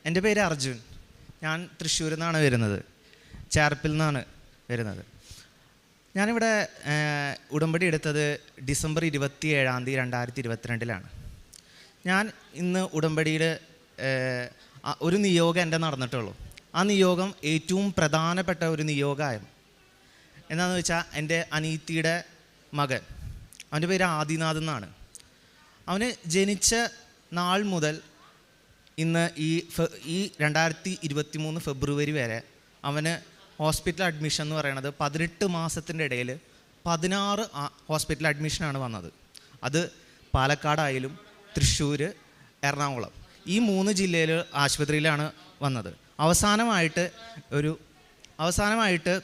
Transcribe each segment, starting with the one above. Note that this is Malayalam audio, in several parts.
എൻ്റെ പേര് അർജുൻ. ഞാൻ തൃശ്ശൂരിൽ നിന്നാണ് വരുന്നത്, ചേർപ്പിൽ നിന്നാണ് വരുന്നത്. ഞാനിവിടെ ഉടമ്പടി എടുത്തത് ഡിസംബർ 27 2022 ഞാൻ ഇന്ന് ഉടമ്പടിയിൽ ഒരു നിയോഗം എൻ്റെ നടന്നിട്ടുള്ളൂ. ആ നിയോഗം ഏറ്റവും പ്രധാനപ്പെട്ട ഒരു നിയോഗമായിരുന്നു. എന്താണെന്ന് വെച്ചാൽ എൻ്റെ അനീത്തിയുടെ മകൻ, അവൻ്റെ പേര് ആദിനാഥ് എന്നാണ്. അവന് ജനിച്ച നാൾ മുതൽ ഇന്ന് ഈ 2023 ഫെബ്രുവരി വരെ അവന് ഹോസ്പിറ്റൽ അഡ്മിഷൻ എന്ന് പറയുന്നത് 18 മാസത്തിൻ്റെ ഇടയിൽ 16 ഹോസ്പിറ്റൽ അഡ്മിഷനാണ് വന്നത്. അത് പാലക്കാടായാലും തൃശ്ശൂർ, എറണാകുളം, ഈ 3 ജില്ലയിൽ ആശുപത്രിയിലാണ് വന്നത്. അവസാനമായിട്ട്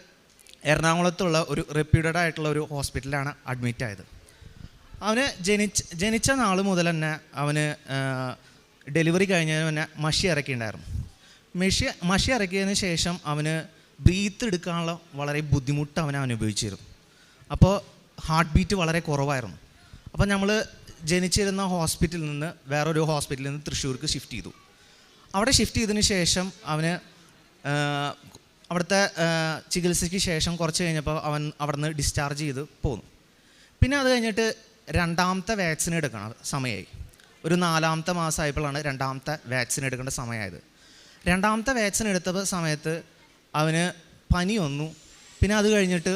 എറണാകുളത്തുള്ള ഒരു റെപ്യൂട്ടഡ് ആയിട്ടുള്ള ഒരു ഹോസ്പിറ്റലാണ് അഡ്മിറ്റ് ആയത്. അവന് ജനിച്ച നാൾ മുതൽ തന്നെ അവന് ഡെലിവറി കഴിഞ്ഞതിന് തന്നെ മഷി ഇറക്കിയിട്ടുണ്ടായിരുന്നു. മഷി ഇറക്കിയതിന് ശേഷം അവന് ബ്രീത്ത് എടുക്കാനുള്ള വളരെ ബുദ്ധിമുട്ട് അവനെ അനുഭവിച്ചിരുന്നു. അപ്പോൾ ഹാർട്ട് ബീറ്റ് വളരെ കുറവായിരുന്നു. അപ്പോൾ നമ്മൾ ജനിച്ചിരുന്ന ഹോസ്പിറ്റലിൽ നിന്ന് വേറൊരു ഹോസ്പിറ്റലിൽ നിന്ന് തൃശ്ശൂർക്ക് ഷിഫ്റ്റ് ചെയ്തു. അവിടെ ഷിഫ്റ്റ് ചെയ്തതിന് ശേഷം അവന് അവിടുത്തെ ചികിത്സയ്ക്ക് ശേഷം കുറച്ച് കഴിഞ്ഞപ്പോൾ അവൻ അവിടെ നിന്ന് ഡിസ്ചാർജ് ചെയ്ത് പോന്നു. പിന്നെ അത് കഴിഞ്ഞിട്ട് രണ്ടാമത്തെ വാക്സിൻ എടുക്കണം സമയമായി. ഒരു 4ാമത്തെ മാസമായപ്പോഴാണ് രണ്ടാമത്തെ വാക്സിൻ എടുക്കേണ്ട സമയമായത്. രണ്ടാമത്തെ വാക്സിൻ എടുത്ത സമയത്ത് അവന് പനി വന്നു. പിന്നെ അത് കഴിഞ്ഞിട്ട്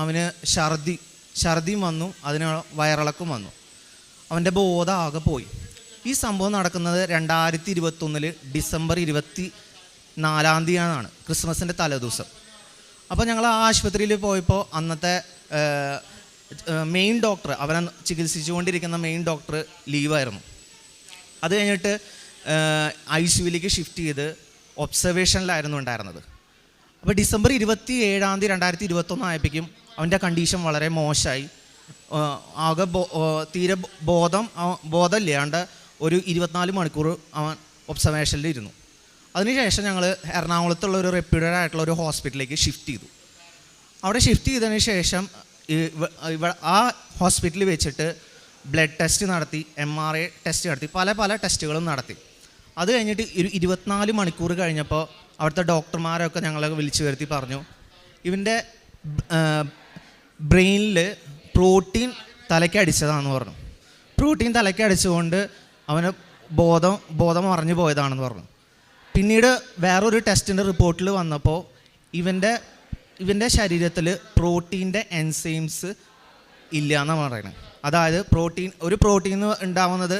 അവന് ഛർദിയും വന്നു, അതിന് വയറിളക്കം വന്നു. അവൻ്റെ ബോധം ആകെ പോയി. ഈ സംഭവം നടക്കുന്നത് 2021 ഡിസംബർ 24 ക്രിസ്മസിൻ്റെ തലേദിവസം. അപ്പോൾ ഞങ്ങൾ ആ ആശുപത്രിയിൽ പോയപ്പോൾ അന്നത്തെ മെയിൻ ഡോക്ടർ, അവനെ ചികിത്സിച്ചുകൊണ്ടിരിക്കുന്ന മെയിൻ ഡോക്ടർ ലീവായിരുന്നു. അത് കഴിഞ്ഞിട്ട് ICUവിലേക്ക് ഷിഫ്റ്റ് ചെയ്ത് ഒബ്സർവേഷനിലായിരുന്നു ഉണ്ടായിരുന്നത്. അപ്പോൾ ഡിസംബർ 27 2021 ആയപ്പോഴേക്കും അവൻ്റെ കണ്ടീഷൻ വളരെ മോശമായി. ആകെ തീരെ ബോധമില്ലാണ്ട് ഒരു 24 മണിക്കൂർ അവൻ ഒബ്സർവേഷനിലിരുന്നു. അതിനുശേഷം ഞങ്ങൾ എറണാകുളത്തുള്ള ഒരു റെപ്യൂട്ടഡ് ആയിട്ടുള്ള ഒരു ഹോസ്പിറ്റലിലേക്ക് ഷിഫ്റ്റ് ചെയ്തു. അവിടെ ഷിഫ്റ്റ് ചെയ്തതിന് ശേഷം ആ ഹോസ്പിറ്റലിൽ വെച്ചിട്ട് ബ്ലഡ് ടെസ്റ്റ് നടത്തി, MRI ടെസ്റ്റ് നടത്തി, പല ടെസ്റ്റുകളും നടത്തി. അത് കഴിഞ്ഞിട്ട് ഒരു 24 മണിക്കൂർ കഴിഞ്ഞപ്പോൾ അവിടുത്തെ ഡോക്ടർമാരൊക്കെ ഞങ്ങളെ വിളിച്ചു വരുത്തി പറഞ്ഞു, ഇവൻ്റെ ബ്രെയിനിൽ പ്രോട്ടീൻ തലയ്ക്കടിച്ചതാണെന്ന് പറഞ്ഞു. പ്രോട്ടീൻ തലയ്ക്കടിച്ചുകൊണ്ട് അവന് ബോധം മറഞ്ഞു പോയതാണെന്ന് പറഞ്ഞു. പിന്നീട് വേറൊരു ടെസ്റ്റിൻ്റെ റിപ്പോർട്ടിൽ വന്നപ്പോൾ ഇവൻ്റെ ശരീരത്തിൽ പ്രോട്ടീൻ്റെ എൻസൈംസ് ഇല്ല എന്നാണ് പറയുന്നത്. അതായത് ഒരു പ്രോട്ടീൻ ഉണ്ടാവുന്നത്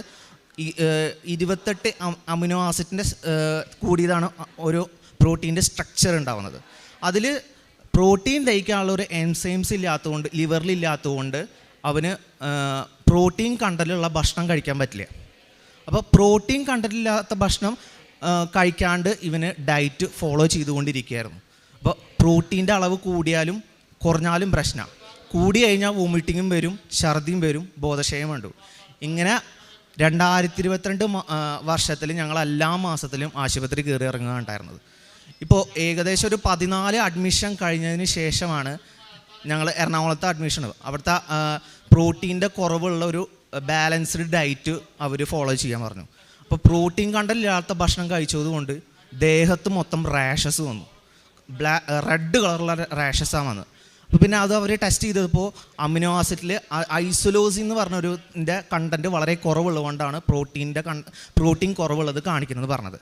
28 അമിനോ ആസിഡിൻ്റെ കൂടിയതാണ് ഒരു പ്രോട്ടീൻ്റെ സ്ട്രക്ചർ ഉണ്ടാവുന്നത്. അതിൽ പ്രോട്ടീൻ ദഹിക്കാനുള്ള ഒരു എൻസൈംസ് ഇല്ലാത്തതുകൊണ്ട്, ലിവറിലില്ലാത്തതുകൊണ്ട് അവന് പ്രോട്ടീൻ കണ്ടന്റുള്ള ഭക്ഷണം കഴിക്കാൻ പറ്റില്ല. അപ്പോൾ പ്രോട്ടീൻ കണ്ടന്റില്ലാത്ത ഭക്ഷണം കഴിക്കാണ്ട് ഇവന് ഡയറ്റ് ഫോളോ ചെയ്തുകൊണ്ടിരിക്കുകയായിരുന്നു. അപ്പോൾ പ്രോട്ടീൻ്റെ അളവ് കൂടിയാലും കുറഞ്ഞാലും പ്രശ്നമാണ്. കൂടി കഴിഞ്ഞാൽ വോമിറ്റിങ്ങും വരും, ഛർദിയും വരും, ബോധക്ഷയം വേണ്ടു. ഇങ്ങനെ 2022 വർഷത്തിൽ ഞങ്ങൾ എല്ലാ മാസത്തിലും ആശുപത്രി കയറി ഇറങ്ങുകയുണ്ടായിരുന്നത്. ഇപ്പോൾ ഏകദേശം ഒരു 14 അഡ്മിഷൻ കഴിഞ്ഞതിന് ശേഷമാണ് ഞങ്ങൾ എറണാകുളത്തെ അഡ്മിഷൻ. അവിടുത്തെ പ്രോട്ടീൻ്റെ കുറവുള്ള ഒരു ബാലൻസ്ഡ് ഡയറ്റ് അവർ ഫോളോ ചെയ്യാൻ പറഞ്ഞു. അപ്പോൾ പ്രോട്ടീൻ കണ്ടന്റില്ലാത്ത ഭക്ഷണം കഴിച്ചതുകൊണ്ട് ദേഹത്ത് മൊത്തം റാഷസ് വന്നു. റെഡ് കളറുള്ള റാഷസാണ് വന്നത്. അപ്പോൾ പിന്നെ അത് അവർ ടെസ്റ്റ് ചെയ്തപ്പോൾ അമിനോ ആസിഡിൽ ഐസോലോസിൻ എന്ന് പറഞ്ഞൊരു കണ്ടൻറ്റ് വളരെ കുറവുള്ളതുകൊണ്ടാണ് പ്രോട്ടീൻ കുറവുള്ളത് കാണിക്കുന്നത് പറഞ്ഞത്.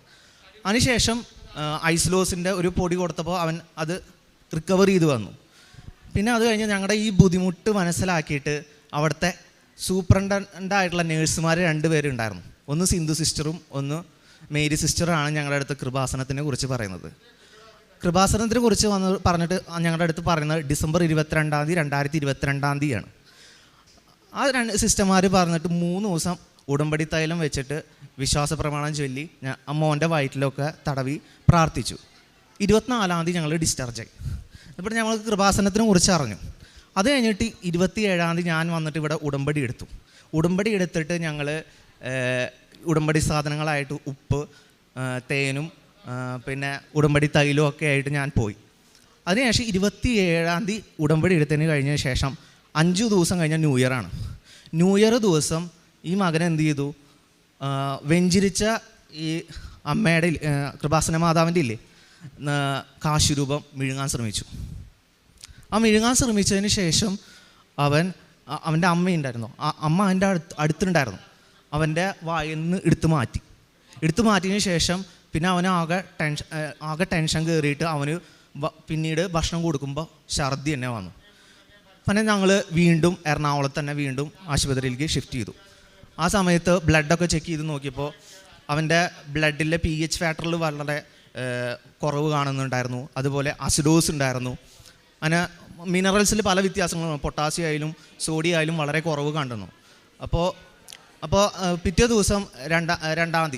അതിനുശേഷം ഐസോലോസിൻ്റെ ഒരു പൊടി കൊടുത്തപ്പോൾ അവൻ അത് റിക്കവർ ചെയ്ത് വന്നു. പിന്നെ അത് കഴിഞ്ഞ് ഞങ്ങളുടെ ഈ ബുദ്ധിമുട്ട് മനസ്സിലാക്കിയിട്ട് അവിടുത്തെ സൂപ്രണ്ടൻ്റായിട്ടുള്ള നേഴ്സുമാർ 2 പേരുണ്ടായിരുന്നു. ഒന്ന് സിന്ധു സിസ്റ്ററും ഒന്ന് മേരി സിസ്റ്ററാണ് ഞങ്ങളുടെ അടുത്ത് കൃപാസനത്തിനെ കുറിച്ച് പറയുന്നത്. കൃപാസനത്തിനെ കുറിച്ച് പറഞ്ഞിട്ട് ഞങ്ങളുടെ അടുത്ത് പറയുന്നത് ഡിസംബർ 22 2022 ആ 2 സിസ്റ്റർമാർ പറഞ്ഞിട്ട് 3 ദിവസം ഉടമ്പടി തൈലം വെച്ചിട്ട് വിശ്വാസ പ്രമാണം ചൊല്ലി മോൻ്റെ വയറ്റിലൊക്കെ തടവി പ്രാർത്ഥിച്ചു. 24 ഞങ്ങൾ ഡിസ്ചാർജായി. ഇപ്പോൾ ഞങ്ങൾ കൃപാസനത്തിനെ കുറിച്ച് അറിഞ്ഞു. അത് കഴിഞ്ഞിട്ട് 27 ഞാൻ വന്നിട്ട് ഇവിടെ ഉടമ്പടി എടുത്തു. ഉടമ്പടി എടുത്തിട്ട് ഞങ്ങൾ ഉടമ്പടി സാധനങ്ങളായിട്ട് ഉപ്പ്, തേനും പിന്നെ ഉടമ്പടി തൈലവും ഒക്കെ ആയിട്ട് ഞാൻ പോയി. അതിനുശേഷം 27 ഉടമ്പടി എടുത്തതിന് കഴിഞ്ഞ ശേഷം 5 ദിവസം കഴിഞ്ഞാൽ ന്യൂ ഇയറാണ്. ന്യൂ ഇയർ ദിവസം ഈ മകൻ എന്ത് ചെയ്തു, വെഞ്ചിരിച്ച ഈ അമ്മയുടെ കൃപാസന മാതാവിൻ്റെ ഇല്ലേ കാശുരൂപം വിഴുങ്ങാൻ ശ്രമിച്ചു. ആ വിഴുങ്ങാൻ ശ്രമിച്ചതിന് ശേഷം അവൻ്റെ അമ്മയുണ്ടായിരുന്നു, അമ്മ അവൻ്റെ അടുത്തുണ്ടായിരുന്നു. അവൻ്റെ വായിൽ നിന്ന് എടുത്തു മാറ്റിയതിന് ശേഷം പിന്നെ അവന് ആകെ ടെൻഷൻ കയറിയിട്ട് അവന് പിന്നീട് ഭക്ഷണം കൊടുക്കുമ്പോൾ ഛർദി തന്നെ വന്നു. പിന്നെ ഞങ്ങൾ വീണ്ടും എറണാകുളത്ത് തന്നെ വീണ്ടും ആശുപത്രിയിലേക്ക് ഷിഫ്റ്റ് ചെയ്തു. ആ സമയത്ത് ബ്ലഡൊക്കെ ചെക്ക് ചെയ്ത് നോക്കിയപ്പോൾ അവൻ്റെ ബ്ലഡിലെ pH ഫാക്ടറിൽ വളരെ കുറവ് കാണുന്നുണ്ടായിരുന്നു. അതുപോലെ അസിഡോസ് ഉണ്ടായിരുന്നു. അങ്ങനെ മിനറൽസിൽ പല വ്യത്യാസങ്ങളും, പൊട്ടാസ്യം ആയാലും സോഡിയം ആയാലും വളരെ കുറവ് കണ്ടുന്നു. അപ്പോൾ പിറ്റേ ദിവസം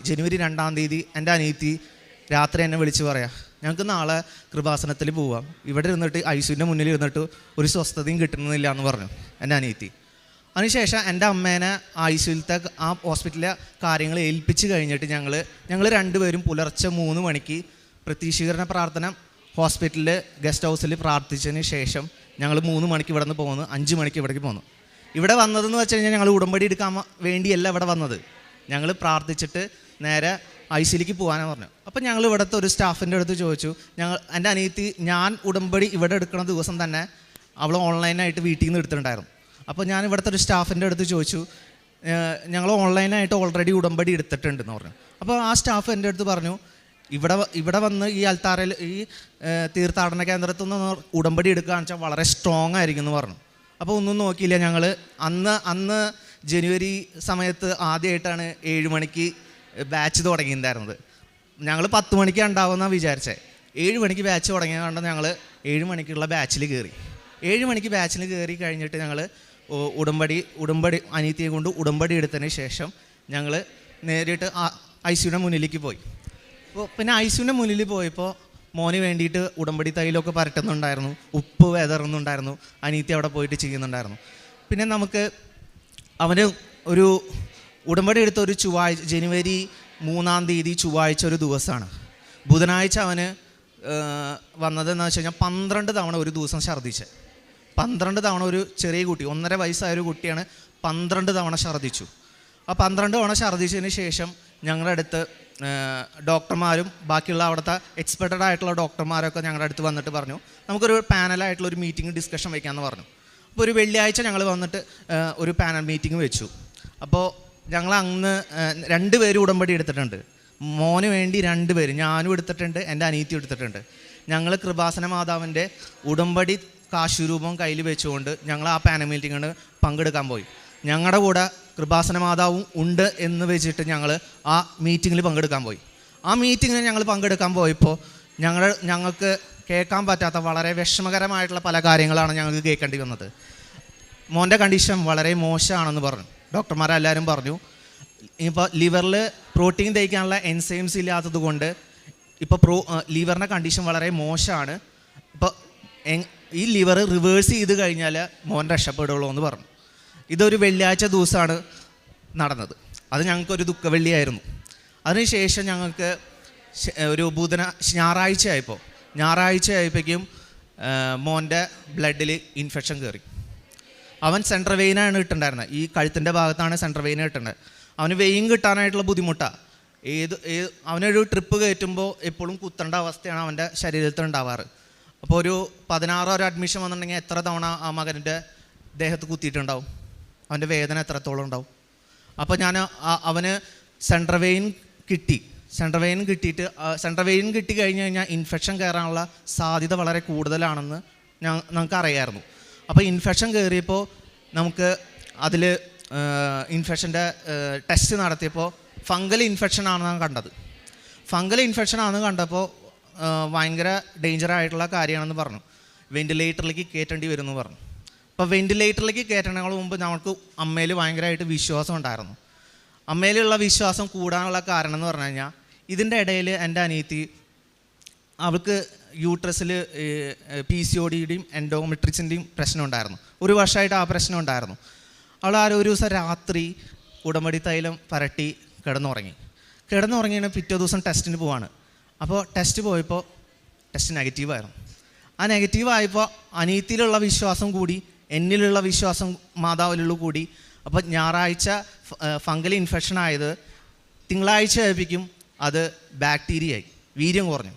ജനുവരി 2-ാം തീയതി എൻ്റെ അനിയത്തി രാത്രി എന്നെ വിളിച്ച് പറയാം, ഞങ്ങൾക്ക് നാളെ കൃപാസനത്തിൽ പോവാം, ഇവിടെ ഇരുന്നിട്ട് ഐസിയുൻ്റെ മുന്നിൽ ഇരുന്നിട്ട് ഒരു സ്വസ്ഥതയും കിട്ടുന്നില്ല എന്ന് പറഞ്ഞു എൻ്റെ അനിയത്തി. അതിനുശേഷം എൻ്റെ അമ്മേനെ ഐസിയുലത്തെ ആ ഹോസ്പിറ്റലിലെ കാര്യങ്ങൾ ഏൽപ്പിച്ച് കഴിഞ്ഞിട്ട് ഞങ്ങൾ രണ്ടുപേരും പുലർച്ചെ 3 മണിക്ക് പ്രതീക്ഷീകരണ പ്രാർത്ഥന ഹോസ്പിറ്റലിൽ ഗസ്റ്റ് ഹൗസിൽ പ്രാർത്ഥിച്ചതിന് ശേഷം ഞങ്ങൾ 3 മണിക്ക് ഇവിടെ നിന്ന് പോകുന്നു, 5 മണിക്ക് ഇവിടേക്ക് പോന്നു. ഇവിടെ വന്നതെന്ന് വെച്ച് കഴിഞ്ഞാൽ ഞങ്ങൾ ഉടമ്പടി എടുക്കാൻ വേണ്ടിയല്ല ഇവിടെ വന്നത്. ഞങ്ങൾ പ്രാർത്ഥിച്ചിട്ട് നേരെ ഐസിയിലേക്ക് പോകാനാണ് പറഞ്ഞു. അപ്പോൾ ഞങ്ങൾ ഇവിടുത്തെ ഒരു സ്റ്റാഫിൻ്റെ അടുത്ത് ചോദിച്ചു, എൻ്റെ അനിയത്തി ഞാൻ ഉടമ്പടി ഇവിടെ എടുക്കുന്ന ദിവസം തന്നെ അവൾ ഓൺലൈനായിട്ട് വീട്ടിൽ നിന്ന് എടുത്തിട്ടുണ്ടായിരുന്നു. അപ്പോൾ ഞാൻ ഇവിടുത്തെ ഒരു സ്റ്റാഫിൻ്റെ അടുത്ത് ചോദിച്ചു, ഞങ്ങൾ ഓൺലൈനായിട്ട് ഓൾറെഡി ഉടമ്പടി എടുത്തിട്ടുണ്ടെന്ന് പറഞ്ഞു. അപ്പോൾ ആ സ്റ്റാഫ് എൻ്റെ അടുത്ത് പറഞ്ഞു, ഇവിടെ വന്ന് ഈ അൽത്താരയിൽ ഈ തീർത്ഥാടന കേന്ദ്രത്തിൽ നിന്ന് ഉടമ്പടി എടുക്കുകയെന്ന് വെച്ചാൽ വളരെ സ്ട്രോങ് ആയിരിക്കും എന്ന് പറഞ്ഞു. അപ്പോൾ ഒന്നും നോക്കിയില്ല, ഞങ്ങൾ അന്ന് ജനുവരി സമയത്ത് ആദ്യമായിട്ടാണ് 7 മണിക്ക് ബാച്ച് തുടങ്ങിയിട്ടുണ്ടായിരുന്നത്. ഞങ്ങൾ 10 മണിക്ക് ഉണ്ടാവുമെന്നാണ് വിചാരിച്ചത്. 7 മണിക്ക് ബാച്ച് തുടങ്ങിയത് കൊണ്ട് ഞങ്ങൾ 7 മണിക്കുള്ള ബാച്ചിൽ കയറി. 7 മണിക്ക് ബാച്ചിൽ കയറി കഴിഞ്ഞിട്ട് ഞങ്ങൾ ഉടമ്പടി അനിയത്തിയെ കൊണ്ട് ഉടമ്പടി എടുത്തതിന് ശേഷം ഞങ്ങൾ നേരിട്ട് ഐസിയുടെ മുന്നിലേക്ക് പോയി. പിന്നെ ഐസിയുടെ മുന്നിൽ പോയപ്പോൾ മോന് വേണ്ടിയിട്ട് ഉടമ്പടി തൈലമൊക്കെ പരട്ടുന്നുണ്ടായിരുന്നു, ഉപ്പ് വെതറുന്നുണ്ടായിരുന്നു, അനിയത്തി അവിടെ പോയിട്ട് ചെയ്യുന്നുണ്ടായിരുന്നു. പിന്നെ നമുക്ക് അവന് ഒരു ഉടമ്പടി എടുത്ത ഒരു ജനുവരി 3-ാം തീയതി ചൊവ്വാഴ്ച ഒരു ദിവസമാണ്. ബുധനാഴ്ച അവന് വന്നതെന്ന് വെച്ച് കഴിഞ്ഞാൽ 12 തവണ ഒരു ദിവസം ഛർദ്ദിച്ചത്. 12 തവണ ഒരു ചെറിയ കുട്ടി, 1.5 വയസ്സായൊരു കുട്ടിയാണ് 12 തവണ ഛർദ്ദിച്ചു. ആ 12 തവണ ഛർദ്ദിച്ചതിന് ശേഷം ഞങ്ങളുടെ അടുത്ത് ഡോക്ടർമാരും ബാക്കിയുള്ള അവിടുത്തെ എക്സ്പെർട്ടഡ് ആയിട്ടുള്ള ഡോക്ടർമാരൊക്കെ ഞങ്ങളുടെ അടുത്ത് വന്നിട്ട് പറഞ്ഞു, നമുക്കൊരു പാനലായിട്ടുള്ള ഒരു മീറ്റിംഗ് ഡിസ്കഷൻ വയ്ക്കാമെന്ന് പറഞ്ഞു. അപ്പോൾ ഒരു വെള്ളിയാഴ്ച ഞങ്ങൾ വന്നിട്ട് ഒരു പാനൽ മീറ്റിംഗ് വെച്ചു. അപ്പോൾ ഞങ്ങൾ അന്ന് 2 പേര് ഉടമ്പടി എടുത്തിട്ടുണ്ട്. മോന് വേണ്ടി 2 പേര്, ഞാനും എടുത്തിട്ടുണ്ട്, എൻ്റെ അനിയത്തി എടുത്തിട്ടുണ്ട്. ഞങ്ങൾ കൃപാസന മാതാവിൻ്റെ ഉടമ്പടി കാശുരൂപം കയ്യിൽ വെച്ചുകൊണ്ട് ഞങ്ങൾ ആ പാനൽ മീറ്റിങ്ങിന് പങ്കെടുക്കാൻ പോയി. ഞങ്ങളുടെ കൂടെ കൃപാസന മാതാവും ഉണ്ട് എന്ന് വെച്ചിട്ട് ഞങ്ങൾ ആ മീറ്റിങ്ങിൽ പങ്കെടുക്കാൻ പോയി. ആ മീറ്റിങ്ങിൽ ഞങ്ങൾ പങ്കെടുക്കാൻ പോയപ്പോൾ ഞങ്ങൾക്ക് കേൾക്കാൻ പറ്റാത്ത വളരെ വിഷമകരമായിട്ടുള്ള പല കാര്യങ്ങളാണ് ഞങ്ങൾക്ക് കേൾക്കേണ്ടി വന്നത്. മോൻ്റെ കണ്ടീഷൻ വളരെ മോശമാണെന്ന് പറഞ്ഞു. ഡോക്ടർമാരെല്ലാവരും പറഞ്ഞു, ഇപ്പോൾ ലിവറിൽ പ്രോട്ടീൻ ദഹിക്കാനുള്ള എൻസൈംസ് ഇല്ലാത്തത് കൊണ്ട് ഇപ്പോൾ ലിവറിൻ്റെ കണ്ടീഷൻ വളരെ മോശമാണ്. ഇപ്പോൾ ഈ ലിവർ റിവേഴ്സ് ചെയ്ത് കഴിഞ്ഞാൽ മോൻ രക്ഷപ്പെടുള്ളൂ എന്ന് പറഞ്ഞു. ഇതൊരു വെള്ളിയാഴ്ച ദിവസമാണ് നടന്നത്. അത് ഞങ്ങൾക്കൊരു ദുഃഖവെള്ളിയായിരുന്നു. അതിനുശേഷം ഞങ്ങൾക്ക് ഒരു ഞായറാഴ്ച ആയപ്പോഴേക്കും മോൻ്റെ ബ്ലഡിൽ ഇൻഫെക്ഷൻ കയറി. അവൻ സെൻട്രൽ വെയിനാണ് ഇട്ടുണ്ടായിരുന്നത്, ഈ കഴുത്തിൻ്റെ ഭാഗത്താണ് സെൻട്രൽ വെയിൻ ഇട്ടുള്ളത്. അവന് വെയിൻ കിട്ടാനായിട്ടുള്ള ബുദ്ധിമുട്ടാണ്. അവനൊരു ട്രിപ്പ് കയറ്റുമ്പോൾ എപ്പോഴും കുത്തേണ്ട അവസ്ഥയാണ് അവൻ്റെ ശരീരത്തിൽ ഉണ്ടാവാറ്. അപ്പോൾ ഒരു 16 ഒരു അഡ്മിഷൻ വന്നിട്ടുണ്ടെങ്കിൽ എത്ര തവണ ആ മകൻ്റെ ദേഹത്ത് കുത്തിയിട്ടുണ്ടാവും, അവൻ്റെ വേദന എത്രത്തോളം ഉണ്ടാവും. അപ്പോൾ അവന് സെൻട്രൽ വെയിൻ കിട്ടി കഴിഞ്ഞ് കഴിഞ്ഞാൽ ഇൻഫെക്ഷൻ കയറാനുള്ള സാധ്യത വളരെ കൂടുതലാണെന്ന് ഞങ്ങൾക്ക് അറിയാമായിരുന്നു. അപ്പോൾ ഇൻഫെക്ഷൻ കയറിയപ്പോൾ നമുക്ക് അതിൽ ഇൻഫെക്ഷൻ്റെ ടെസ്റ്റ് നടത്തിയപ്പോൾ ഫംഗൽ ഇൻഫെക്ഷൻ ആണെന്നാണ് കണ്ടത്. ഫംഗൽ ഇൻഫെക്ഷൻ ആണെന്ന് കണ്ടപ്പോൾ ഭയങ്കര ഡേഞ്ചറായിട്ടുള്ള കാര്യമാണെന്ന് പറഞ്ഞു. വെൻറ്റിലേറ്ററിലേക്ക് കയറ്റേണ്ടി വരുമെന്ന് പറഞ്ഞു. അപ്പോൾ വെൻറ്റിലേറ്ററിലേക്ക് കയറ്റണതിന് മുമ്പ് നമുക്ക് അമ്മയിൽ ഭയങ്കരമായിട്ട് വിശ്വാസം ഉണ്ടായിരുന്നു. അമ്മയിലുള്ള വിശ്വാസം കൂടാനുള്ള കാരണം എന്ന് പറഞ്ഞു കഴിഞ്ഞാൽ ഇതിൻ്റെ ഇടയിൽ എൻ്റെ അനിയത്തി അവൾക്ക് യൂട്രസിൽ PCODയുടെയും എൻഡോമെട്രിക്സിൻ്റെയും പ്രശ്നം ഉണ്ടായിരുന്നു. ഒരു വർഷമായിട്ട് ആ പ്രശ്നം ഉണ്ടായിരുന്നു. അവൾ ഒരു ദിവസം രാത്രി ഉടമ്പടി തൈലം പരട്ടി കിടന്നുറങ്ങിയാണ് പിറ്റേ ദിവസം ടെസ്റ്റിന് പോവാണ്. അപ്പോൾ ടെസ്റ്റ് പോയപ്പോൾ ടെസ്റ്റ് നെഗറ്റീവായിരുന്നു. ആ നെഗറ്റീവായപ്പോൾ അനിയത്തിയിലുള്ള വിശ്വാസം കൂടി, എന്നിലുള്ള വിശ്വാസം മാതാവിലുള്ള കൂടി. അപ്പോൾ ഞായറാഴ്ച ഫംഗൽ ഇൻഫെക്ഷൻ ആയത് തിങ്കളാഴ്ച ആയപ്പോഴേക്കും അത് ബാക്ടീരിയയായി, വീര്യം കുറഞ്ഞു.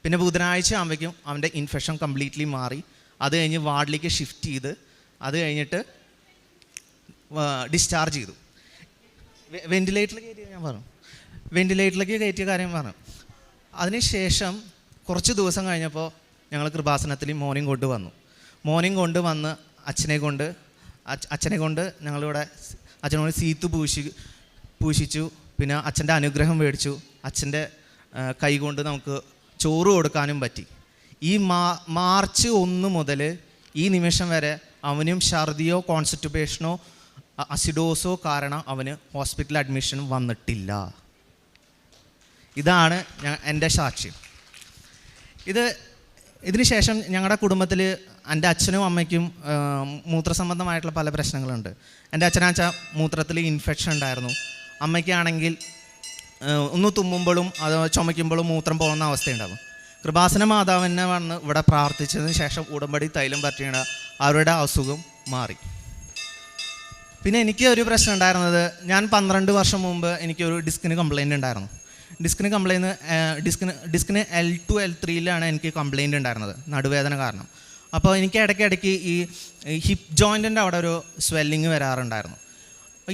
പിന്നെ ബുധനാഴ്ച ആകുമ്പോഴേക്കും അവൻ്റെ ഇൻഫെക്ഷൻ കംപ്ലീറ്റ്ലി മാറി. അത് കഴിഞ്ഞ് വാർഡിലേക്ക് ഷിഫ്റ്റ് ചെയ്ത് അത് കഴിഞ്ഞിട്ട് ഡിസ്ചാർജ് ചെയ്തു. വെൻറ്റിലേറ്ററിലേക്ക് കയറ്റിയ ഞാൻ പറഞ്ഞു, വെൻറ്റിലേറ്ററിലേക്ക് കയറ്റിയ കാര്യം പറഞ്ഞു. അതിനുശേഷം കുറച്ച് ദിവസം കഴിഞ്ഞപ്പോൾ ഞങ്ങൾ കൃപാസനത്തിൽ മോർണിംഗ് കൊണ്ടുവന്നു. മോർണിംഗ് കൊണ്ടുവന്ന് അച്ഛനെ കൊണ്ട് ഞങ്ങളിവിടെ അച്ഛനോട് സീത്ത് പൂശിച്ചു. പിന്നെ അച്ഛൻ്റെ അനുഗ്രഹം മേടിച്ചു. അച്ഛൻ്റെ കൈ കൊണ്ട് നമുക്ക് ചോറ് കൊടുക്കാനും പറ്റി. ഈ മാർച്ച് 1 മുതൽ ഈ നിമിഷം വരെ അവനും ഛർദിയോ കോൺസ്റ്റിപ്പേഷനോ അസിഡോസോ കാരണം അവന് ഹോസ്പിറ്റൽ അഡ്മിഷൻ വന്നിട്ടില്ല. ഇതാണ് എൻ്റെ സാക്ഷ്യം. ഇതിന് ശേഷം ഞങ്ങളുടെ കുടുംബത്തിൽ എൻ്റെ അച്ഛനും അമ്മയ്ക്കും മൂത്രസംബന്ധമായിട്ടുള്ള പല പ്രശ്നങ്ങളുണ്ട്. എൻ്റെ അച്ഛനാച്ചാൽ മൂത്രത്തിൽ ഇൻഫെക്ഷൻ ഉണ്ടായിരുന്നു. അമ്മയ്ക്കാണെങ്കിൽ ഒന്ന് തുമ്മുമ്പോഴും അത് ചുമയ്ക്കുമ്പോഴും മൂത്രം പോകുന്ന അവസ്ഥയുണ്ടാകും. കൃപാസന മാതാവിനെ വന്ന് ഇവിടെ പ്രാർത്ഥിച്ചതിന് ശേഷം ഉടമ്പടി തൈലം പറ്റിയാണ് അവരുടെ അസുഖം മാറി. പിന്നെ എനിക്ക് ഒരു പ്രശ്നം ഉണ്ടായിരുന്നത്, ഞാൻ 12 വർഷം മുമ്പ് എനിക്കൊരു ഡിസ്കിന് കംപ്ലയിൻ്റ് ഉണ്ടായിരുന്നു. ഡിസ്കിന് L2 L3 എനിക്ക് കംപ്ലയിൻ്റ് ഉണ്ടായിരുന്നത്, നടുവേദന കാരണം. അപ്പോൾ എനിക്ക് ഇടയ്ക്കിടയ്ക്ക് ഈ ഹിപ്പ് ജോയിൻറ്റിൻ്റെ അവിടെ ഒരു സ്വെല്ലിങ് വരാറുണ്ടായിരുന്നു.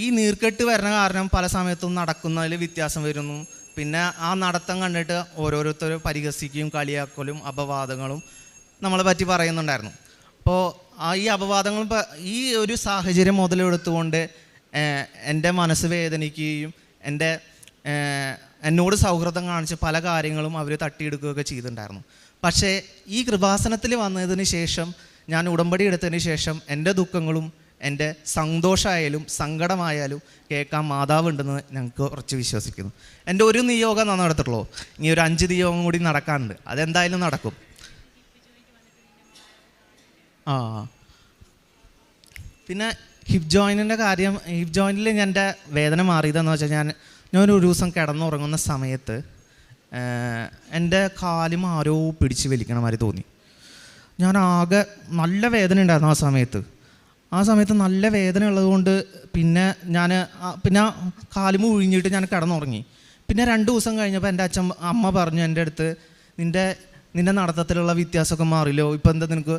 ഈ നീർക്കെട്ട് വരുന്ന കാരണം പല സമയത്തും നടക്കുന്നതിൽ വ്യത്യാസം വരുന്നു. പിന്നെ ആ നടത്തം കണ്ടിട്ട് ഓരോരുത്തർ പരിഹസിക്കുകയും കളിയാക്കലും അപവാദങ്ങളും നമ്മളെ പറ്റി പറയുന്നുണ്ടായിരുന്നു. അപ്പോൾ ഈ അപവാദങ്ങൾ ഈ ഒരു സാഹചര്യം മുതലെടുത്തുകൊണ്ട് എൻ്റെ മനസ്സ് വേദനിക്കുകയും എന്നോട് സൗഹൃദം കാണിച്ച് പല കാര്യങ്ങളും അവർ തട്ടിയെടുക്കുകയൊക്കെ ചെയ്തിട്ടുണ്ടായിരുന്നു. പക്ഷേ ഈ കൃപാസനത്തിൽ വന്നതിന് ശേഷം, ഞാൻ ഉടമ്പടി എടുത്തതിന് ശേഷം എൻ്റെ ദുഃഖങ്ങളും എൻ്റെ സന്തോഷമായാലും സങ്കടമായാലും കേൾക്കാൻ മാതാവുണ്ടെന്ന് ഞങ്ങൾക്ക് കുറച്ച് വിശ്വസിക്കുന്നു. എൻ്റെ ഒരു നിയോഗം നടത്തിട്ടുള്ളൂ, ഇനി ഒരു 5 നിയോഗം കൂടി നടക്കാനുണ്ട്. അതെന്തായാലും നടക്കും. പിന്നെ ഹിപ്പ് ജോയിൻറ്റിൻ്റെ കാര്യം, ഹിപ്പ് ജോയിൻറ്റിൽ എൻ്റെ വേദന മാറിയതെന്ന് വെച്ചാൽ ഞാനൊരു ദിവസം കിടന്നുറങ്ങുന്ന സമയത്ത് എൻ്റെ കാലും ആരോ പിടിച്ച് വലിക്കണ മാതിരി തോന്നി. ഞാൻ ആകെ നല്ല വേദന ഉണ്ടായിരുന്നു ആ സമയത്ത് നല്ല വേദന ഉള്ളതുകൊണ്ട് പിന്നെ കാലുമ ഒഴിഞ്ഞിട്ട് ഞാൻ കിടന്നുറങ്ങി. പിന്നെ 2 ദിവസം കഴിഞ്ഞപ്പോൾ എൻ്റെ അമ്മ പറഞ്ഞു എൻ്റെ അടുത്ത്, നിൻ്റെ നടത്തത്തിലുള്ള വ്യത്യാസമൊക്കെ മാറില്ലോ, ഇപ്പം എന്താ നിനക്ക്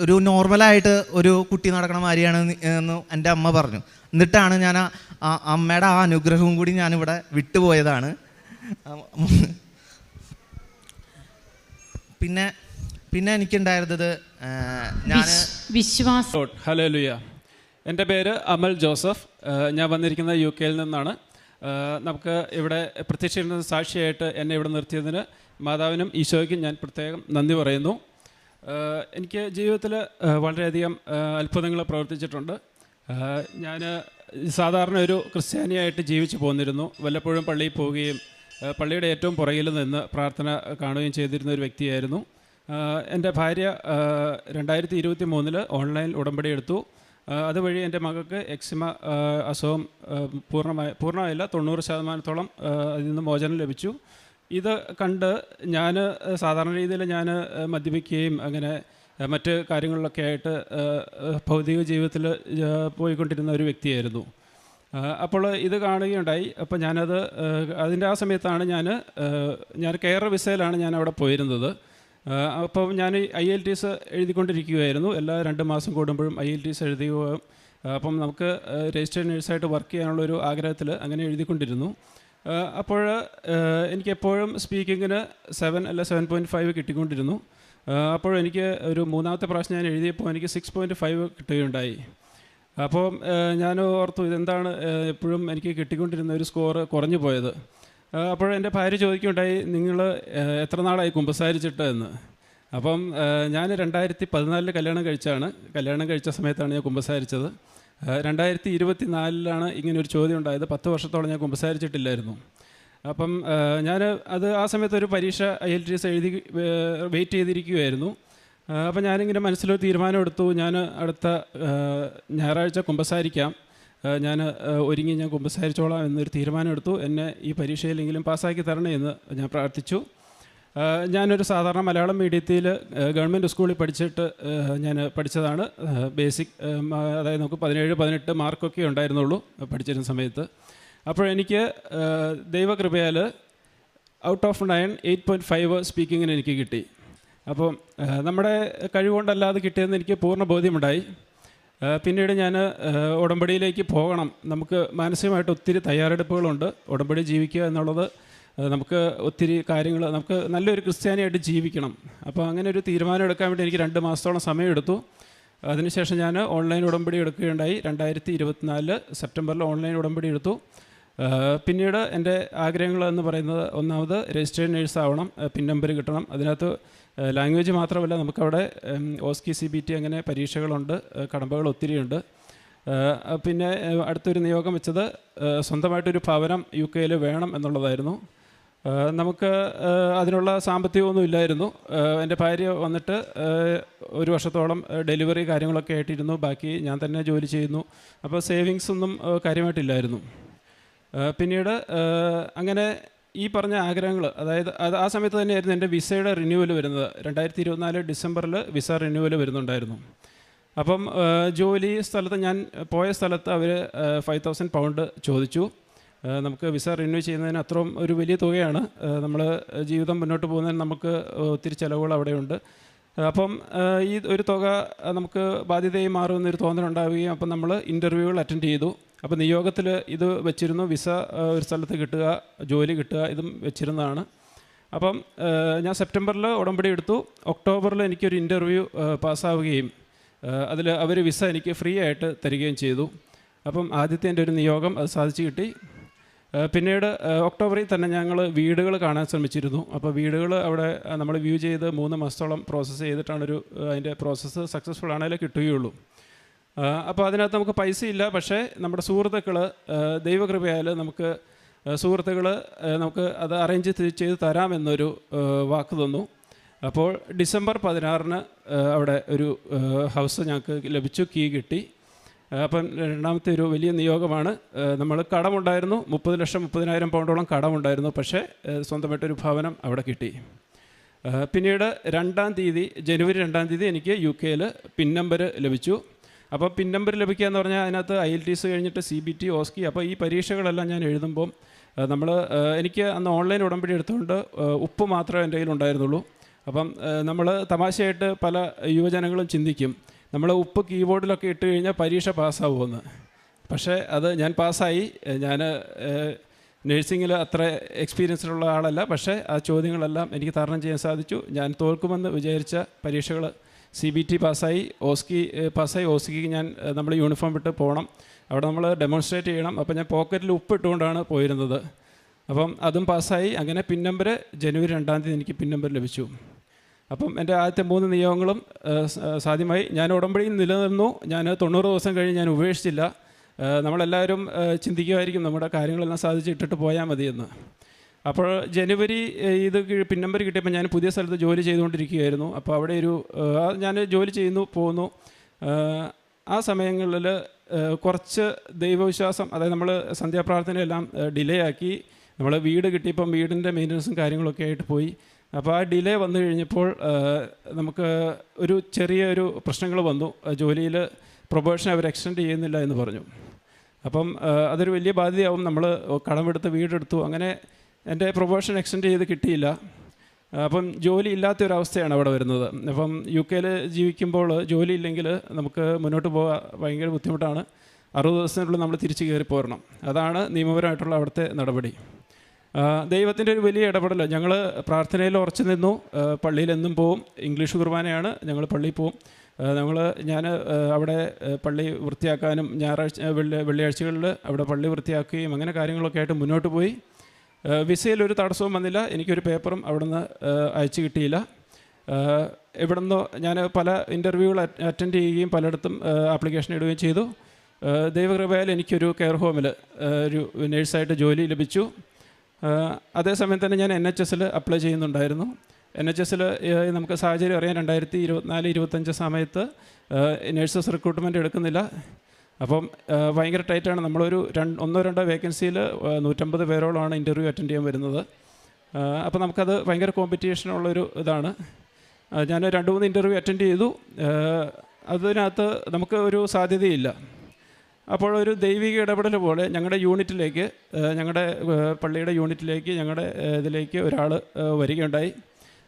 ഒരു നോർമലായിട്ട് ഒരു കുട്ടി നടക്കണ മാതിരിയാണ് എന്ന് എൻ്റെ അമ്മ പറഞ്ഞു. എന്നിട്ടാണ് ഞാൻ അമ്മയുടെ ആ അനുഗ്രഹവും കൂടി ഞാനിവിടെ വിട്ടുപോയതാണ്. പിന്നെ എനിക്കുണ്ടായിരുന്നത് ഞാൻ വിശ്വാസം. ഹല്ലേലൂയ. എൻ്റെ പേര് അമൽ ജോസഫ്. ഞാൻ വന്നിരിക്കുന്നത് UK നിന്നാണ്. നമുക്ക് ഇവിടെ പ്രത്യക്ഷ സാക്ഷിയായിട്ട് എന്നെ ഇവിടെ നിർത്തിയതിന് മാതാവിനും ഈശോയ്ക്കും ഞാൻ പ്രത്യേകം നന്ദി പറയുന്നു. എനിക്ക് ജീവിതത്തിൽ വളരെയധികം അത്ഭുതങ്ങൾ പ്രവർത്തിച്ചിട്ടുണ്ട്. ഞാൻ സാധാരണ ഒരു ക്രിസ്ത്യാനിയായിട്ട് ജീവിച്ചു പോന്നിരുന്നു. വല്ലപ്പോഴും പള്ളിയിൽ പോവുകയും പള്ളിയുടെ ഏറ്റവും പുറകിൽ നിന്ന് പ്രാർത്ഥന കാണുകയും ചെയ്തിരുന്ന ഒരു വ്യക്തിയായിരുന്നു. എൻ്റെ ഭാര്യ 2023 ഓൺലൈൻ ഉടമ്പടി എടുത്തു. അതുവഴി എൻ്റെ മകൾക്ക് എക്സിമ അസുഖം പൂർണ്ണമായില്ല, 90% അതിൽ നിന്ന് മോചനം ലഭിച്ചു. ഇത് കണ്ട് ഞാൻ സാധാരണ രീതിയിൽ ഞാൻ മദ്യപിക്കുകയും അങ്ങനെ മറ്റ് കാര്യങ്ങളിലൊക്കെ ആയിട്ട് ഭൗതിക ജീവിതത്തിൽ പോയിക്കൊണ്ടിരുന്ന ഒരു വ്യക്തിയായിരുന്നു. അപ്പോൾ ഇത് കാണുകയുണ്ടായി. അപ്പോൾ അതിൻ്റെ ആ സമയത്താണ് ഞാൻ കെയർ വിസയിലാണ് ഞാൻ അവിടെ പോയിരുന്നത്. അപ്പോൾ ഞാൻ IELTS എഴുതിക്കൊണ്ടിരിക്കുകയായിരുന്നു. എല്ലാ 2 മാസം കൂടുമ്പോഴും IELTS എഴുതുകയും അപ്പം നമുക്ക് രജിസ്റ്റേർഡ് നേഴ്സായിട്ട് വർക്ക് ചെയ്യാനുള്ളൊരു ആഗ്രഹത്തിൽ അങ്ങനെ എഴുതിക്കൊണ്ടിരുന്നു. അപ്പോൾ എനിക്കെപ്പോഴും സ്പീക്കിങ്ങിന് 7 അല്ല 7.5 കിട്ടിക്കൊണ്ടിരുന്നു. അപ്പോൾ എനിക്ക് ഒരു 3ാമത്തെ പ്രാവശ്യം ഞാൻ എഴുതിയപ്പോൾ എനിക്ക് 6.5 കിട്ടുകയുണ്ടായി. അപ്പോൾ ഞാൻ ഓർത്തു ഇതെന്താണ് എപ്പോഴും എനിക്ക് കിട്ടിക്കൊണ്ടിരുന്ന ഒരു സ്കോർ കുറഞ്ഞു പോയത്. അപ്പോൾ എൻ്റെ ഭാര്യ ചോദിക്കുകയുണ്ടായി, നിങ്ങൾ എത്ര നാളായി കുമ്പസാരിച്ചിട്ട് എന്ന്. അപ്പം ഞാൻ 2014 കല്യാണം കഴിച്ച സമയത്താണ് ഞാൻ കുമ്പസാരിച്ചത്. 2024 ഇങ്ങനൊരു ചോദ്യം ഉണ്ടായത്. 10 വർഷത്തോളം ഞാൻ കുമ്പസാരിച്ചിട്ടില്ലായിരുന്നു. അപ്പം ആ സമയത്ത് ഒരു പരീക്ഷ IELTS എഴുതി വെയിറ്റ് ചെയ്തിരിക്കുകയായിരുന്നു. അപ്പം ഞാനിങ്ങനെ മനസ്സിലൊരു തീരുമാനം എടുത്തു, ഞാൻ അടുത്ത ഞായറാഴ്ച കുമ്പസാരിക്കാം, ഞാൻ കുമ്പസാരിച്ചോളാം എന്നൊരു തീരുമാനം എടുത്തു. എന്നെ ഈ പരീക്ഷയിലെങ്കിലും പാസ്സാക്കി തരണേ എന്ന് ഞാൻ പ്രാർത്ഥിച്ചു. ഞാനൊരു സാധാരണ മലയാളം മീഡിയത്തിൽ ഗവൺമെൻറ് സ്കൂളിൽ പഠിച്ചതാണ്. ബേസിക്, അതായത് നമുക്ക് 17-18 മാർക്കൊക്കെ ഉണ്ടായിരുന്നുള്ളൂ പഠിച്ചിരുന്ന സമയത്ത്. അപ്പോഴെനിക്ക് ദൈവകൃപയാൽ ഔട്ട് ഓഫ് 9 8.5 സ്പീക്കിങ്ങിന് എനിക്ക് കിട്ടി. അപ്പം നമ്മുടെ കഴിവുകൊണ്ടല്ലാതെ കിട്ടിയതെന്ന് എനിക്ക് പൂർണ്ണ ബോധ്യമുണ്ടായി. പിന്നീട് ഞാൻ ഉടമ്പടിയിലേക്ക് പോകണം, നമുക്ക് മാനസികമായിട്ട് ഒത്തിരി തയ്യാറെടുപ്പുകളുണ്ട്. ഉടമ്പടി ജീവിക്കുക എന്നുള്ളത് നമുക്ക് ഒത്തിരി കാര്യങ്ങൾ, നമുക്ക് നല്ലൊരു ക്രിസ്ത്യാനിയായിട്ട് ജീവിക്കണം. അപ്പോൾ അങ്ങനെ ഒരു തീരുമാനം എടുക്കാൻ വേണ്ടി എനിക്ക് 2 മാസത്തോളം സമയമെടുത്തു. അതിനുശേഷം ഞാൻ ഓൺലൈൻ ഉടമ്പടി എടുക്കുകയുണ്ടായി. 2024 സെപ്റ്റംബറിൽ ഓൺലൈൻ ഉടമ്പടി എടുത്തു. പിന്നീട് എൻ്റെ ആഗ്രഹങ്ങൾ എന്ന് പറയുന്നത്, ഒന്നാമത് രജിസ്റ്റേർഡ് നേഴ്സ് ആവണം, പിൻ നമ്പർ കിട്ടണം. അതിനകത്ത് ലാംഗ്വേജ് മാത്രമല്ല, നമുക്കവിടെ ഓസ്കി CBT അങ്ങനെ പരീക്ഷകളുണ്ട്, കടമ്പകൾ ഒത്തിരിയുണ്ട്. പിന്നെ അടുത്തൊരു നിയോഗം വെച്ചത് സ്വന്തമായിട്ടൊരു ഭവനം UK വേണം എന്നുള്ളതായിരുന്നു. നമുക്ക് അതിനുള്ള സാമ്പത്തികമൊന്നും ഇല്ലായിരുന്നു. എൻ്റെ ഭാര്യ വന്നിട്ട് 1 വർഷത്തോളം ഡെലിവറി കാര്യങ്ങളൊക്കെ ആയിട്ടിരുന്നു. ബാക്കി ഞാൻ തന്നെ ജോലി ചെയ്യുന്നു. അപ്പോൾ സേവിങ്സ് ഒന്നും കാര്യമായിട്ടില്ലായിരുന്നു. പിന്നീട് അങ്ങനെ ഈ പറഞ്ഞ ആഗ്രഹങ്ങൾ, അതായത് ആ സമയത്ത് തന്നെയായിരുന്നു എൻ്റെ വിസയുടെ റിന്യൂവൽ വരുന്നത്. 2024 ഡിസംബറിൽ വിസ റിന്യൂവൽ വരുന്നുണ്ടായിരുന്നു. അപ്പം ജോലി സ്ഥലത്ത്, ഞാൻ പോയ സ്ഥലത്ത് അവർ 5,000 പൗണ്ട് ചോദിച്ചു. നമുക്ക് വിസ റിന്യൂ ചെയ്യുന്നതിന് അത്രയും ഒരു വലിയ തുകയാണ്. നമ്മൾ ജീവിതം മുന്നോട്ട് പോകുന്നതിന് നമുക്ക് ഒത്തിരി ചിലവുകൾ അവിടെയുണ്ട്. അപ്പം ഈ ഒരു തുക നമുക്ക് ബാധ്യതയായി മാറുമെന്നൊരു തോന്നലുണ്ടാവുകയും അപ്പം നമ്മൾ ഇൻ്റർവ്യൂകൾ അറ്റൻഡ് ചെയ്തു. അപ്പോൾ നിയോഗത്തിൽ ഇത് വെച്ചിരുന്നു, വിസ ഒരു സ്ഥലത്ത് കിട്ടുക, ജോലി കിട്ടുക, ഇതും വെച്ചിരുന്നതാണ്. അപ്പം ഞാൻ സെപ്റ്റംബറിൽ ഉടമ്പടി എടുത്തു. ഒക്ടോബറിൽ എനിക്കൊരു ഇൻ്റർവ്യൂ പാസ്സാവുകയും അതിൽ അവർ വിസ എനിക്ക് ഫ്രീ ആയിട്ട് തരികയും ചെയ്തു. അപ്പം ആദ്യത്തെ എൻ്റെ ഒരു നിയോഗം അത് സാധിച്ചു കിട്ടി. പിന്നീട് ഒക്ടോബറിൽ തന്നെ ഞങ്ങൾ വീടുകൾ കാണാൻ ശ്രമിച്ചിരുന്നു. അപ്പോൾ വീടുകൾ അവിടെ നമ്മൾ വ്യൂ ചെയ്ത് 3 മാസത്തോളം പ്രോസസ്സ് ചെയ്തിട്ടാണ് അതിൻ്റെ പ്രോസസ്സ് സക്സസ്ഫുൾ ആണെങ്കിലേ കിട്ടുകയുള്ളൂ. അപ്പോൾ അതിനകത്ത് നമുക്ക് പൈസ ഇല്ല. പക്ഷേ നമ്മുടെ സുഹൃത്തുക്കൾ, ദൈവകൃപയാൽ നമുക്ക് സുഹൃത്തുക്കൾ നമുക്ക് അത് അറേഞ്ച് ചെയ്ത് തരാമെന്നൊരു വാക്ക് തന്നു. അപ്പോൾ ഡിസംബർ 16 അവിടെ ഒരു ഹൗസ് ഞങ്ങൾക്ക് ലഭിച്ചു, കീ കിട്ടി. അപ്പം രണ്ടാമത്തെ ഒരു വലിയ നിയോഗമാണ്. നമ്മൾ കടമുണ്ടായിരുന്നു, 30,30,000 പൗണ്ടോളം കടമുണ്ടായിരുന്നു. പക്ഷേ സ്വന്തമായിട്ടൊരു ഭവനം അവിടെ കിട്ടി. പിന്നീട് ജനുവരി 2 തീയതി എനിക്ക് UK പിൻ നമ്പർ ലഭിച്ചു. അപ്പോൾ പിൻ നമ്പർ ലഭിക്കുക എന്ന് പറഞ്ഞാൽ അതിനകത്ത് IELTS കഴിഞ്ഞിട്ട് CBT, ഓസ്കി, അപ്പോൾ ഈ പരീക്ഷകളെല്ലാം ഞാൻ എഴുതുമ്പം എനിക്ക് അന്ന് ഓൺലൈൻ ഉടമ്പടി എടുത്തുകൊണ്ട് ഉപ്പ് മാത്രമേ എൻ്റെ കയ്യിലുണ്ടായിരുന്നുള്ളൂ. അപ്പം നമ്മൾ തമാശയായിട്ട് പല യുവജനങ്ങളും ചിന്തിക്കും, നമ്മൾ ഉപ്പ് കീബോർഡിലൊക്കെ ഇട്ട് കഴിഞ്ഞാൽ പരീക്ഷ പാസ്സാവുമെന്ന്. പക്ഷേ അത് ഞാൻ പാസ്സായി. ഞാൻ നഴ്സിങ്ങിൽ അത്ര എക്സ്പീരിയൻസിലുള്ള ആളല്ല. പക്ഷേ ആ ചോദ്യങ്ങളെല്ലാം എനിക്ക് തരണം ചെയ്യാൻ സാധിച്ചു. ഞാൻ തോൽക്കുമെന്ന് വിചാരിച്ച പരീക്ഷകൾ CBT പാസ്സായി, ഓസ്കി പാസ്സായി. ഓസ്കിക്ക് നമ്മൾ യൂണിഫോം ഇട്ട് പോകണം, അവിടെ നമ്മൾ ഡെമോൺസ്ട്രേറ്റ് ചെയ്യണം. അപ്പോൾ ഞാൻ പോക്കറ്റിൽ ഉപ്പ് ഇട്ടുകൊണ്ടാണ് പോയിരുന്നത്. അപ്പം അതും പാസ്സായി. അങ്ങനെ പിൻ നമ്പർ ജനുവരി 2 തീയതി എനിക്ക് പിൻ നമ്പർ ലഭിച്ചു. അപ്പം എൻ്റെ ആദ്യത്തെ 3 നിയോഗങ്ങളും സാധ്യമായി. ഞാൻ ഉടമ്പടിയിൽ നിലനിന്നു. ഞാൻ 90 ദിവസം കഴിഞ്ഞ് ഞാൻ ഉപേക്ഷിച്ചില്ല. നമ്മളെല്ലാവരും ചിന്തിക്കുമായിരിക്കും നമ്മുടെ കാര്യങ്ങളെല്ലാം സാധിച്ചിട്ടിട്ട് പോയാൽ മതിയെന്ന്. അപ്പോൾ ജനുവരി ഇത് പിൻ നമ്പർ കിട്ടിയപ്പോൾ ഞാൻ പുതിയ സ്ഥലത്ത് ജോലി ചെയ്തുകൊണ്ടിരിക്കുകയായിരുന്നു. അപ്പോൾ അവിടെ ഞാൻ ജോലി പോകുന്നു. ആ സമയങ്ങളിൽ കുറച്ച് ദൈവവിശ്വാസം, അതായത് നമ്മൾ സന്ധ്യാപ്രാർത്ഥനയെല്ലാം ഡിലേ ആക്കി. നമ്മൾ വീട് കിട്ടിയപ്പം വീടിൻ്റെ മെയിൻ്റനൻസും കാര്യങ്ങളൊക്കെ ആയിട്ട് പോയി. അപ്പോൾ ആ ഡിലേ വന്നു കഴിഞ്ഞപ്പോൾ നമുക്ക് ചെറിയൊരു പ്രശ്നങ്ങൾ വന്നു. ജോലിയിൽ പ്രൊബേഷൻ അവർ എക്സ്റ്റെൻഡ് ചെയ്യുന്നില്ല എന്ന് പറഞ്ഞു. അപ്പം അതൊരു വലിയ ബാധ്യതയാവും. നമ്മൾ കടമെടുത്ത് വീടെടുത്തു. അങ്ങനെ എൻ്റെ പ്രൊബേഷൻ എക്സ്റ്റെൻഡ് ചെയ്ത് കിട്ടിയില്ല. അപ്പം ജോലി ഇല്ലാത്തൊരവസ്ഥയാണ് അവിടെ വരുന്നത്. അപ്പം UK ജീവിക്കുമ്പോൾ ജോലി ഇല്ലെങ്കിൽ നമുക്ക് മുന്നോട്ട് പോകാൻ ഭയങ്കര ബുദ്ധിമുട്ടാണ്. 60 ദിവസത്തിനുള്ളിൽ നമ്മൾ തിരിച്ച് കയറി പോരണം. അതാണ് നിയമപരമായിട്ടുള്ള അവിടുത്തെ നടപടി. ദൈവത്തിൻ്റെ ഒരു വലിയ ഇടപെടൽ. ഞങ്ങൾ പ്രാർത്ഥനയിൽ ഉറച്ചു നിന്നു. പള്ളിയിൽ എന്നും പോവും. ഇംഗ്ലീഷ് കുർബാനയാണ്, ഞങ്ങൾ പള്ളിയിൽ പോവും. ഞാൻ അവിടെ പള്ളി വൃത്തിയാക്കാനും വെള്ളിയാഴ്ചകളിൽ അവിടെ പള്ളി വൃത്തിയാക്കുകയും അങ്ങനെ കാര്യങ്ങളൊക്കെ ആയിട്ട് മുന്നോട്ട് പോയി. വിസയിലൊരു തടസ്സവും വന്നില്ല. എനിക്കൊരു പേപ്പറും അവിടെ നിന്ന് അയച്ചു കിട്ടിയില്ല. ഇവിടുന്ന് ഞാൻ പല ഇൻ്റർവ്യൂകൾ അറ്റൻഡ് ചെയ്യുകയും പലയിടത്തും ആപ്ലിക്കേഷൻ ഇടുകയും ചെയ്തു. ദൈവകൃപയാൽ എനിക്കൊരു കെയർ ഹോമിൽ ഒരു നേഴ്സായിട്ട് ജോലി ലഭിച്ചു. അതേസമയം തന്നെ ഞാൻ NHS അപ്ലൈ ചെയ്യുന്നുണ്ടായിരുന്നു. NHS നമുക്ക് സാഹചര്യം അറിയാം, 2024-25 സമയത്ത് നേഴ്സസ് റിക്രൂട്ട്മെൻറ്റ് എടുക്കുന്നില്ല. അപ്പം ഭയങ്കര ടൈറ്റാണ്. നമ്മളൊരു 1-2 വേക്കൻസിയിൽ 150 പേരോളമാണ് ഇൻ്റർവ്യൂ അറ്റൻഡ് ചെയ്യാൻ വരുന്നത്. അപ്പോൾ നമുക്കത് ഭയങ്കര കോമ്പറ്റീഷനുള്ളൊരു ഇതാണ്. ഞാൻ 2-3 ഇൻ്റർവ്യൂ അറ്റൻഡ് ചെയ്തു. അതിനകത്ത് നമുക്ക് ഒരു സാധ്യതയില്ല. അപ്പോൾ ഒരു ദൈവിക ഇടപെടൽ പോലെ ഞങ്ങളുടെ യൂണിറ്റിലേക്ക്, ഞങ്ങളുടെ പള്ളിയുടെ യൂണിറ്റിലേക്ക്, ഞങ്ങളുടെ ഇതിലേക്ക് ഒരാൾ വരികയുണ്ടായി.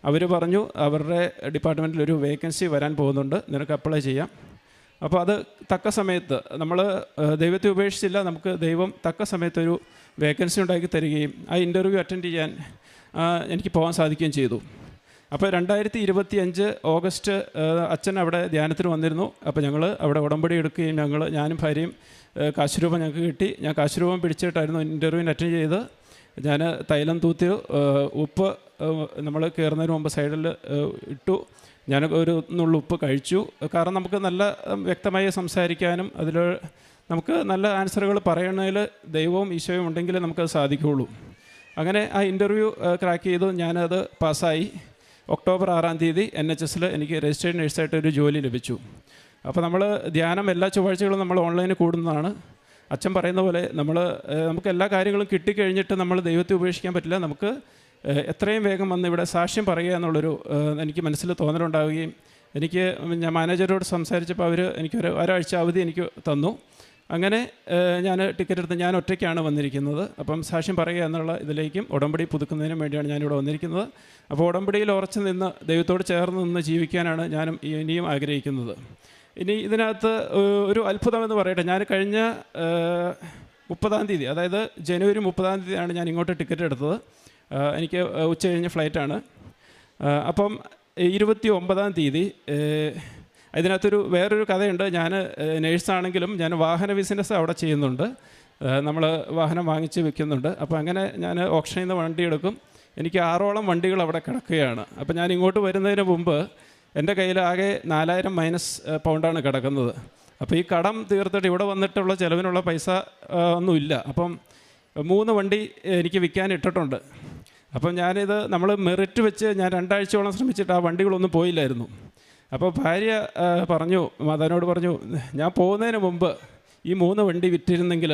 അവർ പറഞ്ഞു അവരുടെ ഡിപ്പാർട്ട്മെൻറ്റിൽ ഒരു വേക്കൻസി വരാൻ പോകുന്നുണ്ട്, നിനക്ക് അപ്ലൈ ചെയ്യാം. അപ്പോൾ അത് തക്ക സമയത്ത് നമ്മൾ ദൈവത്തെ ഉപേക്ഷിച്ചില്ല, നമുക്ക് ദൈവം തക്ക സമയത്തൊരു വേക്കൻസി ഉണ്ടാക്കി തരികയും ആ ഇൻ്റർവ്യൂ അറ്റൻഡ് ചെയ്യാൻ എനിക്ക് പോകാൻ സാധിക്കുകയും ചെയ്തു. അപ്പോൾ 2025 ഓഗസ്റ്റ് അച്ഛൻ അവിടെ ധ്യാനത്തിന് വന്നിരുന്നു. അപ്പോൾ ഞങ്ങൾ അവിടെ ഉടമ്പടി എടുക്കുകയും ഞാനും ഭാര്യയും കാശ് രൂപം ഞങ്ങൾക്ക് കിട്ടി. ഞാൻ കാശ് രൂപം പിടിച്ചിട്ടായിരുന്നു ഇൻ്റർവ്യൂവിന് അറ്റൻഡ് ചെയ്ത്. ഞാൻ തൈലം തൂത്തി ഉപ്പ് നമ്മൾ കയറുന്നതിന് മുമ്പ് സൈഡിൽ ഇട്ടു. ഞാൻ ഒരു നുള്ളു ഉപ്പ് കഴിച്ചു. കാരണം നമുക്ക് നല്ല വ്യക്തമായി സംസാരിക്കാനും അതിൽ നമുക്ക് നല്ല ആൻസറുകൾ പറയണതിൽ ദൈവവും ഈശോയും ഉണ്ടെങ്കിൽ നമുക്കത് സാധിക്കുകയുള്ളൂ. അങ്ങനെ ആ ഇൻ്റർവ്യൂ ക്രാക്ക് ചെയ്തു. ഞാനത് പാസ്സായി. ഒക്ടോബർ 6-ാം തീയതി NHSൽ എനിക്ക് രജിസ്റ്റേർഡ് നഴ്സായിട്ട് ഒരു ജോലി ലഭിച്ചു. അപ്പോൾ നമ്മൾ ധ്യാനം എല്ലാ ചൊവ്വാഴ്ചകളും നമ്മൾ ഓൺലൈനിൽ കൂടുന്നതാണ്. അച്ഛൻ പറയുന്ന പോലെ നമുക്ക് എല്ലാ കാര്യങ്ങളും കിട്ടിക്കഴിഞ്ഞിട്ട് നമ്മൾ ദൈവത്തെ ഉപേക്ഷിക്കാൻ പറ്റില്ല. നമുക്ക് എത്രയും വേഗം വന്ന് ഇവിടെ സാക്ഷ്യം പറയുക എന്നുള്ളൊരു എനിക്ക് മനസ്സിൽ തോന്നലുണ്ടാവുകയും ഞാൻ മാനേജരോട് സംസാരിച്ചപ്പോൾ അവർ എനിക്ക് ഒരാഴ്ച അവധി എനിക്ക് തന്നു. അങ്ങനെ ഞാൻ ടിക്കറ്റ് എടുത്ത് ഞാൻ ഒറ്റയ്ക്കാണ് വന്നിരിക്കുന്നത്. അപ്പം സാക്ഷ്യം പറയുക എന്നുള്ള ഇതിലേക്കും ഉടമ്പടി പുതുക്കുന്നതിനും വേണ്ടിയാണ് ഞാനിവിടെ വന്നിരിക്കുന്നത്. അപ്പോൾ ഉടമ്പടിയിൽ ഉറച്ചു നിന്ന് ദൈവത്തോട് ചേർന്ന് നിന്ന് ജീവിക്കാനാണ് ഞാനും ഇനിയും ആഗ്രഹിക്കുന്നത്. ഇനി ഇതിനകത്ത് ഒരു അത്ഭുതമെന്ന് പറയട്ടെ. ഞാൻ കഴിഞ്ഞ 30-ാം തീയതി, അതായത് ജനുവരി 30-ാം തീയതിയാണ് ഞാൻ ഇങ്ങോട്ട് ടിക്കറ്റ് എടുത്തത്. എനിക്ക് ഉച്ച കഴിഞ്ഞ് ഫ്ലൈറ്റാണ്. അപ്പം 29-ാം തീയതി ഇതിനകത്തൊരു വേറൊരു കഥയുണ്ട്. ഞാൻ നേഴ്സാണെങ്കിലും ഞാൻ വാഹന ബിസിനസ് അവിടെ ചെയ്യുന്നുണ്ട്. നമ്മൾ വാഹനം വാങ്ങിച്ച് വിൽക്കുന്നുണ്ട്. അപ്പോൾ അങ്ങനെ ഞാൻ ഓപ്ഷനിൽ നിന്ന് വണ്ടി എടുക്കും. എനിക്ക് 6ഓളം വണ്ടികൾ അവിടെ കിടക്കുകയാണ്. അപ്പോൾ ഞാൻ ഇങ്ങോട്ട് വരുന്നതിന് മുമ്പ് എൻ്റെ കയ്യിൽ ആകെ 4000 പൗണ്ടാണ് കിടക്കുന്നത്. അപ്പോൾ ഈ കടം തീർത്തിട്ട് ഇവിടെ വന്നിട്ടുള്ള ചിലവിനുള്ള പൈസ ഒന്നുമില്ല. അപ്പം 3 വണ്ടി എനിക്ക് വിൽക്കാൻ ഇട്ടിട്ടുണ്ട്. അപ്പം ഞാനിത് നമ്മൾ മെറിറ്റ് വെച്ച് ഞാൻ 2 ആഴ്ചയോളം ശ്രമിച്ചിട്ട് ആ വണ്ടികളൊന്നും പോയില്ലായിരുന്നു. അപ്പോൾ ഭാര്യ പറഞ്ഞു, മാതാവിനോട് പറഞ്ഞു, ഞാൻ പോകുന്നതിന് മുമ്പ് ഈ 3 വണ്ടി വിറ്റിരുന്നെങ്കിൽ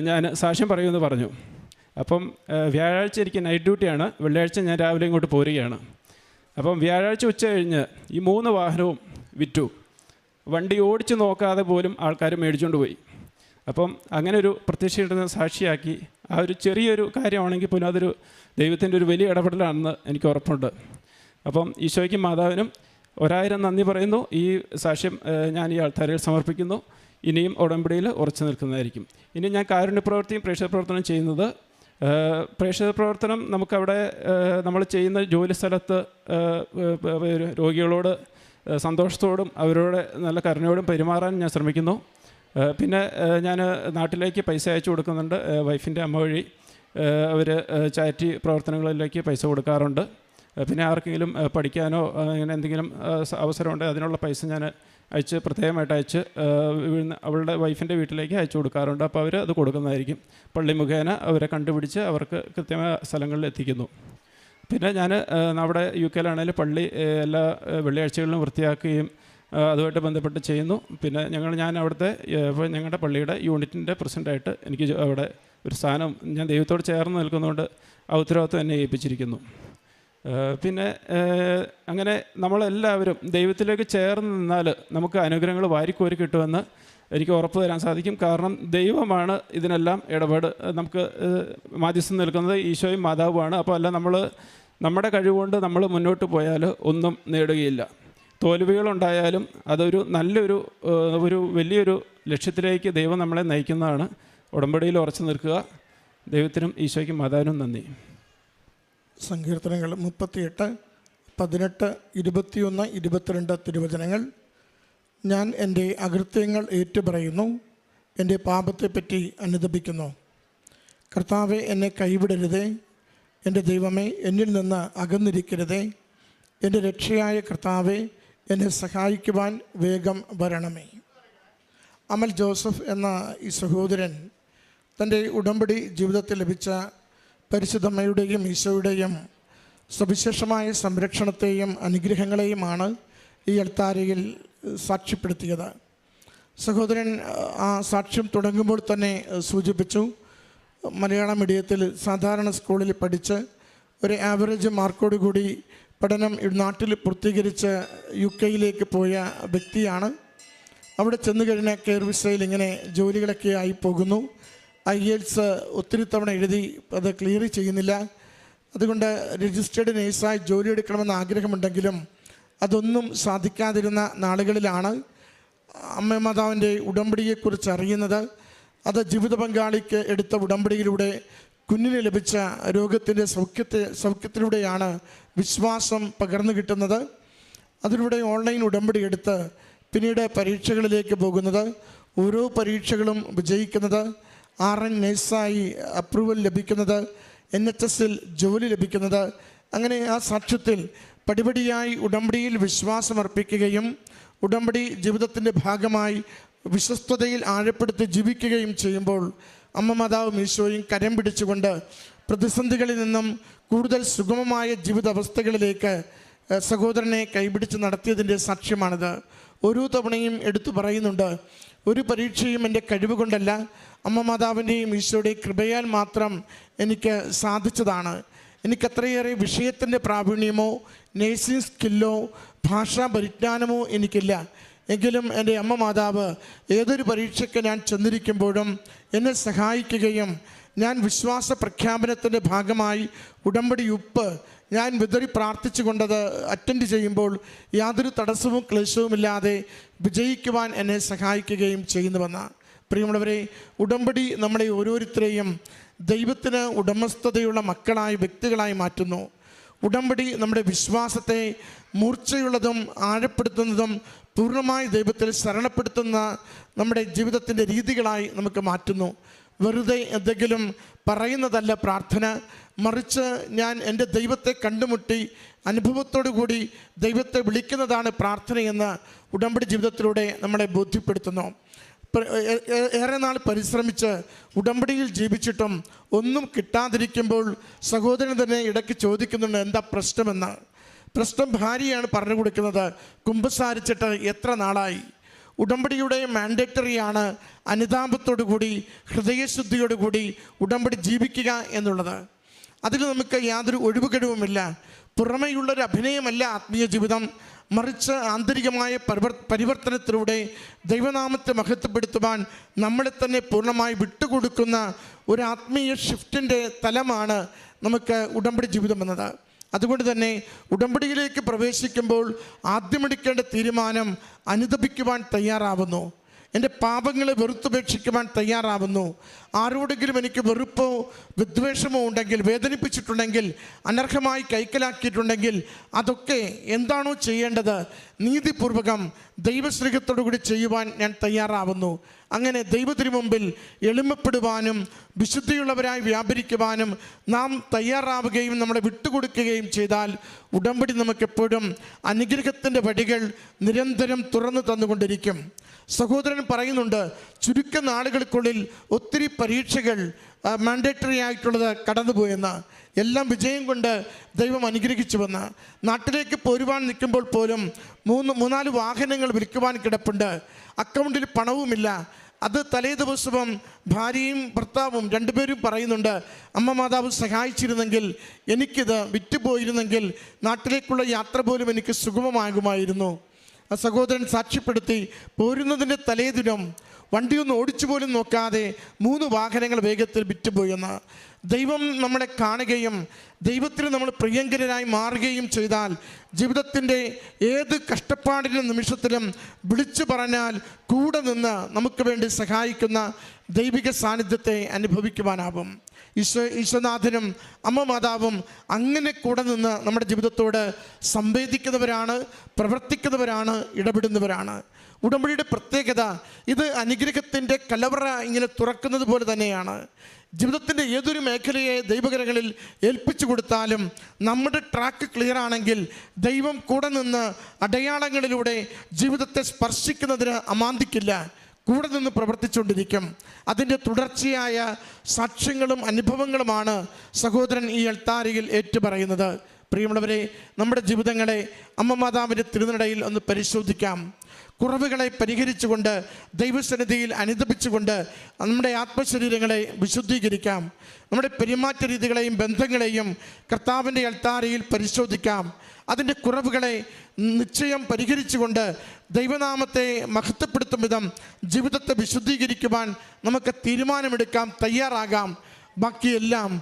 ഞാൻ സാക്ഷ്യം പറയുമെന്ന് പറഞ്ഞു. അപ്പം വ്യാഴാഴ്ച എനിക്ക് നൈറ്റ് ഡ്യൂട്ടിയാണ്. വെള്ളിയാഴ്ച ഞാൻ രാവിലെ ഇങ്ങോട്ട് പോരുകയാണ്. അപ്പം വ്യാഴാഴ്ച ഉച്ച കഴിഞ്ഞ് ഈ 3 വാഹനവും വിറ്റു. വണ്ടി ഓടിച്ച് നോക്കാതെ പോലും ആൾക്കാർ മേടിച്ചുകൊണ്ട് പോയി. അപ്പം അങ്ങനെ ഒരു പ്രത്യക്ഷ സാക്ഷിയാക്കി ആ ഒരു ചെറിയൊരു കാര്യമാണെങ്കിൽ പോലും അതൊരു ദൈവത്തിൻ്റെ ഒരു വലിയ ഇടപെടലാണെന്ന് എനിക്ക് ഉറപ്പുണ്ട്. അപ്പം ഈശോയ്ക്കും മാതാവിനും 1000 നന്ദി പറയുന്നു. ഈ സാക്ഷ്യം ഞാൻ ഈ ആൾക്കാരിൽ സമർപ്പിക്കുന്നു. ഇനിയും ഉടമ്പടിയിൽ ഉറച്ചു നിൽക്കുന്നതായിരിക്കും. ഇനി ഞാൻ കാരുണ്യപ്രവൃത്തിയും പ്രേക്ഷിത പ്രവർത്തനം ചെയ്യുന്നത്. പ്രേക്ഷിത പ്രവർത്തനം നമുക്കവിടെ നമ്മൾ ചെയ്യുന്ന ജോലി സ്ഥലത്ത് രോഗികളോട് സന്തോഷത്തോടും അവരോട് നല്ല കരുണയോടും പെരുമാറാൻ ഞാൻ ശ്രമിക്കുന്നു. പിന്നെ ഞാൻ നാട്ടിലേക്ക് പൈസ അയച്ചു കൊടുക്കുന്നുണ്ട്. വൈഫിൻ്റെ അമ്മ വഴി അവർ ചാരിറ്റി പ്രവർത്തനങ്ങളിലേക്ക് പൈസ കൊടുക്കാറുണ്ട്. പിന്നെ ആർക്കെങ്കിലും പഠിക്കാനോ അങ്ങനെ എന്തെങ്കിലും അവസരമുണ്ടെങ്കിൽ അതിനുള്ള പൈസ ഞാൻ പ്രത്യേകമായിട്ട് അയച്ച് അവളുടെ വൈഫിൻ്റെ വീട്ടിലേക്ക് അയച്ചു കൊടുക്കാറുണ്ട്. അപ്പോൾ അവർ അത് കൊടുക്കുന്നതായിരിക്കും. പള്ളി മുഖേന അവരെ കണ്ടുപിടിച്ച് അവർക്ക് കൃത്യമായ സ്ഥലങ്ങളിൽ എത്തിക്കുന്നു. പിന്നെ ഞാൻ അവിടെ UK-യിലാണെങ്കിലും പള്ളി എല്ലാ വെള്ളിയാഴ്ചകളിലും വൃത്തിയാക്കുകയും അതുമായിട്ട് ബന്ധപ്പെട്ട് ചെയ്യുന്നു. പിന്നെ ഞാൻ അവിടുത്തെ ഞങ്ങളുടെ പള്ളിയുടെ യൂണിറ്റിൻ്റെ പ്രസിഡൻ്റായിട്ട് എനിക്ക് അവിടെ ഒരു സ്ഥാനം, ഞാൻ ദൈവത്തോട് ചേർന്ന് നിൽക്കുന്നതുകൊണ്ട് ആ ഉത്തരവാദിത്വം എന്നെ ഏൽപ്പിച്ചിരിക്കുന്നു. പിന്നെ അങ്ങനെ നമ്മളെല്ലാവരും ദൈവത്തിലേക്ക് ചേർന്ന് നിന്നാൽ നമുക്ക് അനുഗ്രഹങ്ങൾ വാരിക്കോരി കിട്ടുമെന്ന് എനിക്ക് ഉറപ്പ് തരാൻ സാധിക്കും. കാരണം ദൈവമാണ് ഇതിനെല്ലാം നമുക്ക് മാധ്യസ്ഥം നിൽക്കുന്നത് ഈശോയും മാതാവുമാണ്. അപ്പോൾ അല്ല നമ്മുടെ കഴിവുകൊണ്ട് നമ്മൾ മുന്നോട്ട് പോയാൽ ഒന്നും നേടുകയില്ല. തോൽവികളുണ്ടായാലും അതൊരു നല്ലൊരു വലിയൊരു ലക്ഷ്യത്തിലേക്ക് ദൈവം നമ്മളെ നയിക്കുന്നതാണ്. ഉടമ്പടിയിൽ ഉറച്ചു നിൽക്കുക. ദൈവത്തിനും ഈശോയ്ക്കും മാതാവിനും നന്ദി. സങ്കീർത്തനങ്ങൾ 38, 18, 21, 22 തിരുവചനങ്ങൾ. ഞാൻ എൻ്റെ അകൃത്യങ്ങൾ ഏറ്റുപറയുന്നു, എൻ്റെ പാപത്തെപ്പറ്റി അനുതപിക്കുന്നു. കർത്താവെ, എന്നെ കൈവിടരുതേ. എൻ്റെ ദൈവമേ, എന്നിൽ നിന്ന് അകന്നിരിക്കരുതേ. എൻ്റെ രക്ഷയായ കർത്താവെ, എന്നെ സഹായിക്കുവാൻ വേഗം വരണമേ. അമൽ ജോസഫ് എന്ന ഈ സഹോദരൻ തൻ്റെ ഉടമ്പടി ജീവിതത്തിൽ ലഭിച്ച പരിശുദ്ധമ്മയുടെയും ഈശോയുടെയും സവിശേഷമായ സംരക്ഷണത്തെയും അനുഗ്രഹങ്ങളെയുമാണ് ഈ അൾത്താരയിൽ സാക്ഷ്യപ്പെടുത്തിയത്. സഹോദരൻ ആ സാക്ഷ്യം തുടങ്ങുമ്പോൾ തന്നെ സൂചിപ്പിച്ചു, മലയാള മീഡിയത്തിൽ സാധാരണ സ്കൂളിൽ പഠിച്ച് ഒരു ആവറേജ് മാർക്കോടുകൂടി പഠനം നാട്ടിൽ പൂർത്തീകരിച്ച് UK-യിലേക്ക് പോയ വ്യക്തിയാണ്. അവിടെ ചെന്ന് കഴിഞ്ഞാൽ കെയർ വിസയിൽ ഇങ്ങനെ ജോലികളൊക്കെ ആയി പോകുന്നു. IELTS ഒത്തിരി തവണ എഴുതി അത് ക്ലിയർ ചെയ്യുന്നില്ല. അതുകൊണ്ട് രജിസ്റ്റേർഡ് നേഴ്സായി ജോലി എടുക്കണമെന്ന് ആഗ്രഹമുണ്ടെങ്കിലും അതൊന്നും സാധിക്കാതിരുന്ന നാളുകളിലാണ് അമ്മ മാതാവിൻ്റെ ഉടമ്പടിയെക്കുറിച്ച് അറിയുന്നത്. അത് ജീവിത പങ്കാളിക്ക് എടുത്ത ഉടമ്പടിയിലൂടെ കുഞ്ഞിന് ലഭിച്ച രോഗത്തിൻ്റെ സൗഖ്യത്തിലൂടെയാണ് വിശ്വാസം പകർന്നു കിട്ടുന്നത്. അതിലൂടെ ഓൺലൈൻ ഉടമ്പടി എടുത്ത് പിന്നീട് പരീക്ഷകളിലേക്ക് പോകുന്നത്, ഓരോ പരീക്ഷകളും വിജയിക്കുന്നത്, RN നേഴ്സായി അപ്രൂവൽ ലഭിക്കുന്നത്, NHSൽ ജോലി ലഭിക്കുന്നത്, അങ്ങനെ ആ സാക്ഷ്യത്തിൽ പടിപടിയായി ഉടമ്പടിയിൽ വിശ്വാസമർപ്പിക്കുകയും ഉടമ്പടി ജീവിതത്തിൻ്റെ ഭാഗമായി വിശ്വസ്തതയിൽ ആഴപ്പെടുത്തി ജീവിക്കുകയും ചെയ്യുമ്പോൾ അമ്മ മാതാവും ഈശോയും കരം പിടിച്ചുകൊണ്ട് പ്രതിസന്ധികളിൽ നിന്നും കൂടുതൽ സുഗമമായ ജീവിതാവസ്ഥകളിലേക്ക് സഹോദരനെ കൈപിടിച്ച് നടത്തിയതിൻ്റെ സാക്ഷ്യമാണിത്. ഓരോ തവണയും എടുത്തു പറയുന്നുണ്ട്, ഒരു പരീക്ഷയും എൻ്റെ കഴിവ് കൊണ്ടല്ല, അമ്മ മാതാവിൻ്റെയും ഈശോയുടെയും കൃപയാൽ മാത്രം എനിക്ക് സാധിച്ചതാണ്. എനിക്കത്രയേറെ വിഷയത്തിൻ്റെ പ്രാവീണ്യമോ നേഴ്സിംഗ് സ്കില്ലോ ഭാഷാ പരിജ്ഞാനമോ എനിക്കില്ല. എങ്കിലും എൻ്റെ അമ്മ മാതാവ് ഏതൊരു പരീക്ഷയ്ക്ക് ഞാൻ ചെന്നിരിക്കുമ്പോഴും എന്നെ സഹായിക്കുകയും ഞാൻ വിശ്വാസ പ്രഖ്യാപനത്തിൻ്റെ ഭാഗമായി ഉടമ്പടി ഉപ്പ് ഞാൻ വിതറി പ്രാർത്ഥിച്ചു കൊണ്ടത് അറ്റൻഡ് ചെയ്യുമ്പോൾ യാതൊരു തടസ്സവും ക്ലേശവുമില്ലാതെ വിജയിക്കുവാൻ എന്നെ സഹായിക്കുകയും ചെയ്യുന്നുവെന്ന്. പ്രിയമുള്ളവരെ, ഉടമ്പടി നമ്മളെ ഓരോരുത്തരെയും ദൈവത്തിന് ഉടമസ്ഥതയുള്ള മക്കളായി വ്യക്തികളായി മാറ്റുന്നു. ഉടമ്പടി നമ്മുടെ വിശ്വാസത്തെ മൂർച്ചയുള്ളതും ആഴപ്പെടുത്തുന്നതും പൂർണ്ണമായി ദൈവത്തിൽ ശരണപ്പെടുത്തുന്ന നമ്മുടെ ജീവിതത്തിൻ്റെ രീതികളായി നമുക്ക് മാറ്റുന്നു. വെറുതെ എന്തെങ്കിലും പറയുന്നതല്ല പ്രാർത്ഥന, മറിച്ച് ഞാൻ എൻ്റെ ദൈവത്തെ കണ്ടുമുട്ടി അനുഭവത്തോടു കൂടി ദൈവത്തെ വിളിക്കുന്നതാണ് പ്രാർത്ഥനയെന്ന് ഉടമ്പടി ജീവിതത്തിലൂടെ നമ്മളെ ബോധ്യപ്പെടുത്തുന്നു. ഏറെ നാൾ പരിശ്രമിച്ച് ഉടമ്പടിയിൽ ജീവിച്ചിട്ടും ഒന്നും കിട്ടാതിരിക്കുമ്പോൾ സഹോദരൻ തന്നെ ഇടയ്ക്ക് ചോദിക്കുന്നുണ്ട്, എന്താ പ്രശ്നമെന്ന്. പ്രശ്നം ഭാര്യയാണ് പറഞ്ഞു കൊടുക്കുന്നത്, കുമ്പസാരിച്ചിട്ട് എത്ര നാളായി. ഉടമ്പടിയുടെ മാൻഡേറ്ററിയാണ് അനുതാപത്തോടു കൂടി ഹൃദയശുദ്ധിയോടുകൂടി ഉടമ്പടി ജീവിക്കുക എന്നുള്ളത്. അതിൽ നമുക്ക് യാതൊരു ഒഴിവുകഴിവുമില്ല. പുറമെയുള്ളൊരു അഭിനയമല്ല ആത്മീയ ജീവിതം, മറിച്ച് ആന്തരികമായ പരിവർത്തനത്തിലൂടെ ദൈവനാമത്തെ മഹത്വപ്പെടുത്തുവാൻ നമ്മളെ തന്നെ പൂർണ്ണമായി വിട്ടുകൊടുക്കുന്ന ഒരു ആത്മീയ ഷിഫ്റ്റിൻ്റെ തലമാണ് നമുക്ക് ഉടമ്പടി ജീവിതം എന്നത്. അതുകൊണ്ട് തന്നെ ഉടമ്പടിയിലേക്ക് പ്രവേശിക്കുമ്പോൾ ആദ്യമെടുക്കേണ്ട തീരുമാനം അനുതപിക്കുവാൻ തയ്യാറാവുന്നു. എൻ്റെ പാപങ്ങളെ വെറുത്തുപേക്ഷിക്കുവാൻ തയ്യാറാവുന്നു. ആരോടെങ്കിലും എനിക്ക് വെറുപ്പോ വിദ്വേഷമോ ഉണ്ടെങ്കിൽ, വേദനിപ്പിച്ചിട്ടുണ്ടെങ്കിൽ, അനർഹമായി കൈക്കലാക്കിയിട്ടുണ്ടെങ്കിൽ അതൊക്കെ എന്താണോ ചെയ്യേണ്ടത് നീതിപൂർവകം ദൈവസ്നേഹത്തോടു കൂടി ചെയ്യുവാൻ ഞാൻ തയ്യാറാവുന്നു. അങ്ങനെ ദൈവത്തിനു മുമ്പിൽ എളിമപ്പെടുവാനും വിശുദ്ധിയുള്ളവരായി വ്യാപരിക്കുവാനും നാം തയ്യാറാവുകയും നമ്മളെ വിട്ടുകൊടുക്കുകയും ചെയ്താൽ ഉടമ്പടി നമുക്കെപ്പോഴും അനുഗ്രഹത്തിൻ്റെ വഴികൾ നിരന്തരം തുറന്നു തന്നുകൊണ്ടിരിക്കും. സഹോദരൻ പറയുന്നുണ്ട്, ചുരുക്ക നാളുകൾക്കുള്ളിൽ ഒത്തിരി പരീക്ഷകൾ മാൻഡേറ്ററി ആയിട്ടുള്ളത് കടന്നുപോയെന്ന്, എല്ലാം വിജയം കൊണ്ട് ദൈവം അനുഗ്രഹിച്ചുവെന്ന്. നാട്ടിലേക്ക് പോരുവാൻ നിൽക്കുമ്പോൾ പോലും 3-4 വാഹനങ്ങൾ വിൽക്കുവാൻ കിടപ്പുണ്ട്, അക്കൗണ്ടിൽ പണവുമില്ല. അത് തലേ ദിവസവും ഭാര്യയും ഭർത്താവും രണ്ടുപേരും പറയുന്നുണ്ട്, അമ്മ മാതാവ് സഹായിച്ചിരുന്നെങ്കിൽ, എനിക്കിത് വിറ്റുപോയിരുന്നെങ്കിൽ നാട്ടിലേക്കുള്ള യാത്ര പോലും എനിക്ക് സുഗമമാകുമായിരുന്നു. ആ സഹോദരൻ സാക്ഷ്യപ്പെടുത്തി, പോരുന്നതിൻ്റെ തലേദിനം വണ്ടിയൊന്നും ഓടിച്ചു പോലും നോക്കാതെ 3 വാഹനങ്ങൾ വേഗത്തിൽ വിറ്റുപോയെന്ന്. ദൈവം നമ്മളെ കാണുകയും ദൈവത്തിന് നമ്മൾ പ്രിയങ്കരനായി മാറുകയും ചെയ്താൽ ജീവിതത്തിൻ്റെ ഏത് കഷ്ടപ്പാടിൻ്റെ നിമിഷത്തിലും വിളിച്ചു പറഞ്ഞാൽ കൂടെ നിന്ന് നമുക്ക് വേണ്ടി സഹായിക്കുന്ന ദൈവിക സാന്നിധ്യത്തെ അനുഭവിക്കുവാനാവും. ഈശ്വനാഥനും അമ്മ മാതാവും അങ്ങനെ കൂടെ നിന്ന് നമ്മുടെ ജീവിതത്തോട് സംവേദിക്കുന്നവരാണ്, പ്രവർത്തിക്കുന്നവരാണ്, ഇടപെടുന്നവരാണ്. ഉടമ്പടിയുടെ പ്രത്യേകത ഇത് അനുഗ്രഹത്തിൻ്റെ കലവറ ഇങ്ങനെ തുറക്കുന്നത് പോലെ തന്നെയാണ്. ജീവിതത്തിൻ്റെ ഏതൊരു മേഖലയെ ദൈവകരങ്ങളിൽ ഏൽപ്പിച്ചു കൊടുത്താലും നമ്മുടെ ട്രാക്ക് ക്ലിയർ ആണെങ്കിൽ ദൈവം കൂടെ നിന്ന് അടയാളങ്ങളിലൂടെ ജീവിതത്തെ സ്പർശിക്കുന്നതിന് അമാന്തിക്കില്ല, കൂടെ നിന്ന് പ്രവർത്തിച്ചുകൊണ്ടിരിക്കും. അതിൻ്റെ തുടർച്ചയായ സാക്ഷ്യങ്ങളും അനുഭവങ്ങളുമാണ് സഹോദരൻ ഈ അൾത്താരയിൽ ഏറ്റുപറയുന്നത്. പ്രിയമുള്ളവരെ, നമ്മുടെ ജീവിതങ്ങളെ അമ്മ മാതാവിൻ്റെ തിരുനടയിൽ ഒന്ന് പരിശോധിക്കാം. കുറവുകളെ പരിഹരിച്ചുകൊണ്ട് ദൈവസന്നിധിയിൽ അനുദപിച്ചുകൊണ്ട് നമ്മുടെ ആത്മശരീരങ്ങളെ വിശുദ്ധീകരിക്കാം. നമ്മുടെ പെരുമാറ്റ രീതികളെയും ബന്ധങ്ങളെയും കർത്താവിൻ്റെ അൾത്താരയിൽ പരിശോധിക്കാം. അതിൻ്റെ കുറവുകളെ നിശ്ചയം പരിഹരിച്ചുകൊണ്ട് ദൈവനാമത്തെ മഹത്വപ്പെടുത്തും വിധം ജീവിതത്തെ വിശുദ്ധീകരിക്കുവാൻ നമുക്ക് തീരുമാനമെടുക്കാം, തയ്യാറാകാം. ബാക്കിയെല്ലാം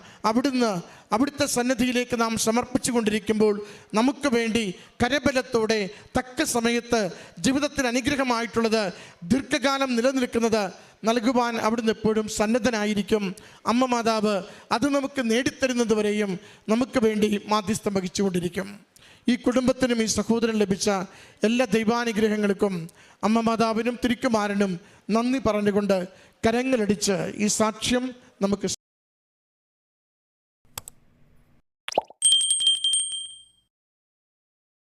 അവിടുത്തെ സന്നിധിയിലേക്ക് നാം സമർപ്പിച്ചു കൊണ്ടിരിക്കുമ്പോൾ നമുക്ക് വേണ്ടി കരബലത്തോടെ തക്ക സമയത്ത് ജീവിതത്തിന് അനുഗ്രഹമായിട്ടുള്ളത് ദീർഘകാലം നിലനിൽക്കുന്നത് നൽകുവാൻ അവിടുന്ന് എപ്പോഴും സന്നദ്ധനായിരിക്കും. അമ്മ മാതാവ് അത് നമുക്ക് നേടിത്തരുന്നത് വരെയും നമുക്ക് വേണ്ടി മാധ്യസ്ഥം വഹിച്ചുകൊണ്ടിരിക്കും. ഈ കുടുംബത്തിനും ഈ സഹോദരൻ ലഭിച്ച എല്ലാ ദൈവാനുഗ്രഹങ്ങൾക്കും അമ്മ മാതാവിനും തിരുക്കുമാരനും നന്ദി പറഞ്ഞുകൊണ്ട് കരങ്ങളടിച്ച് ഈ സാക്ഷ്യം നമുക്ക്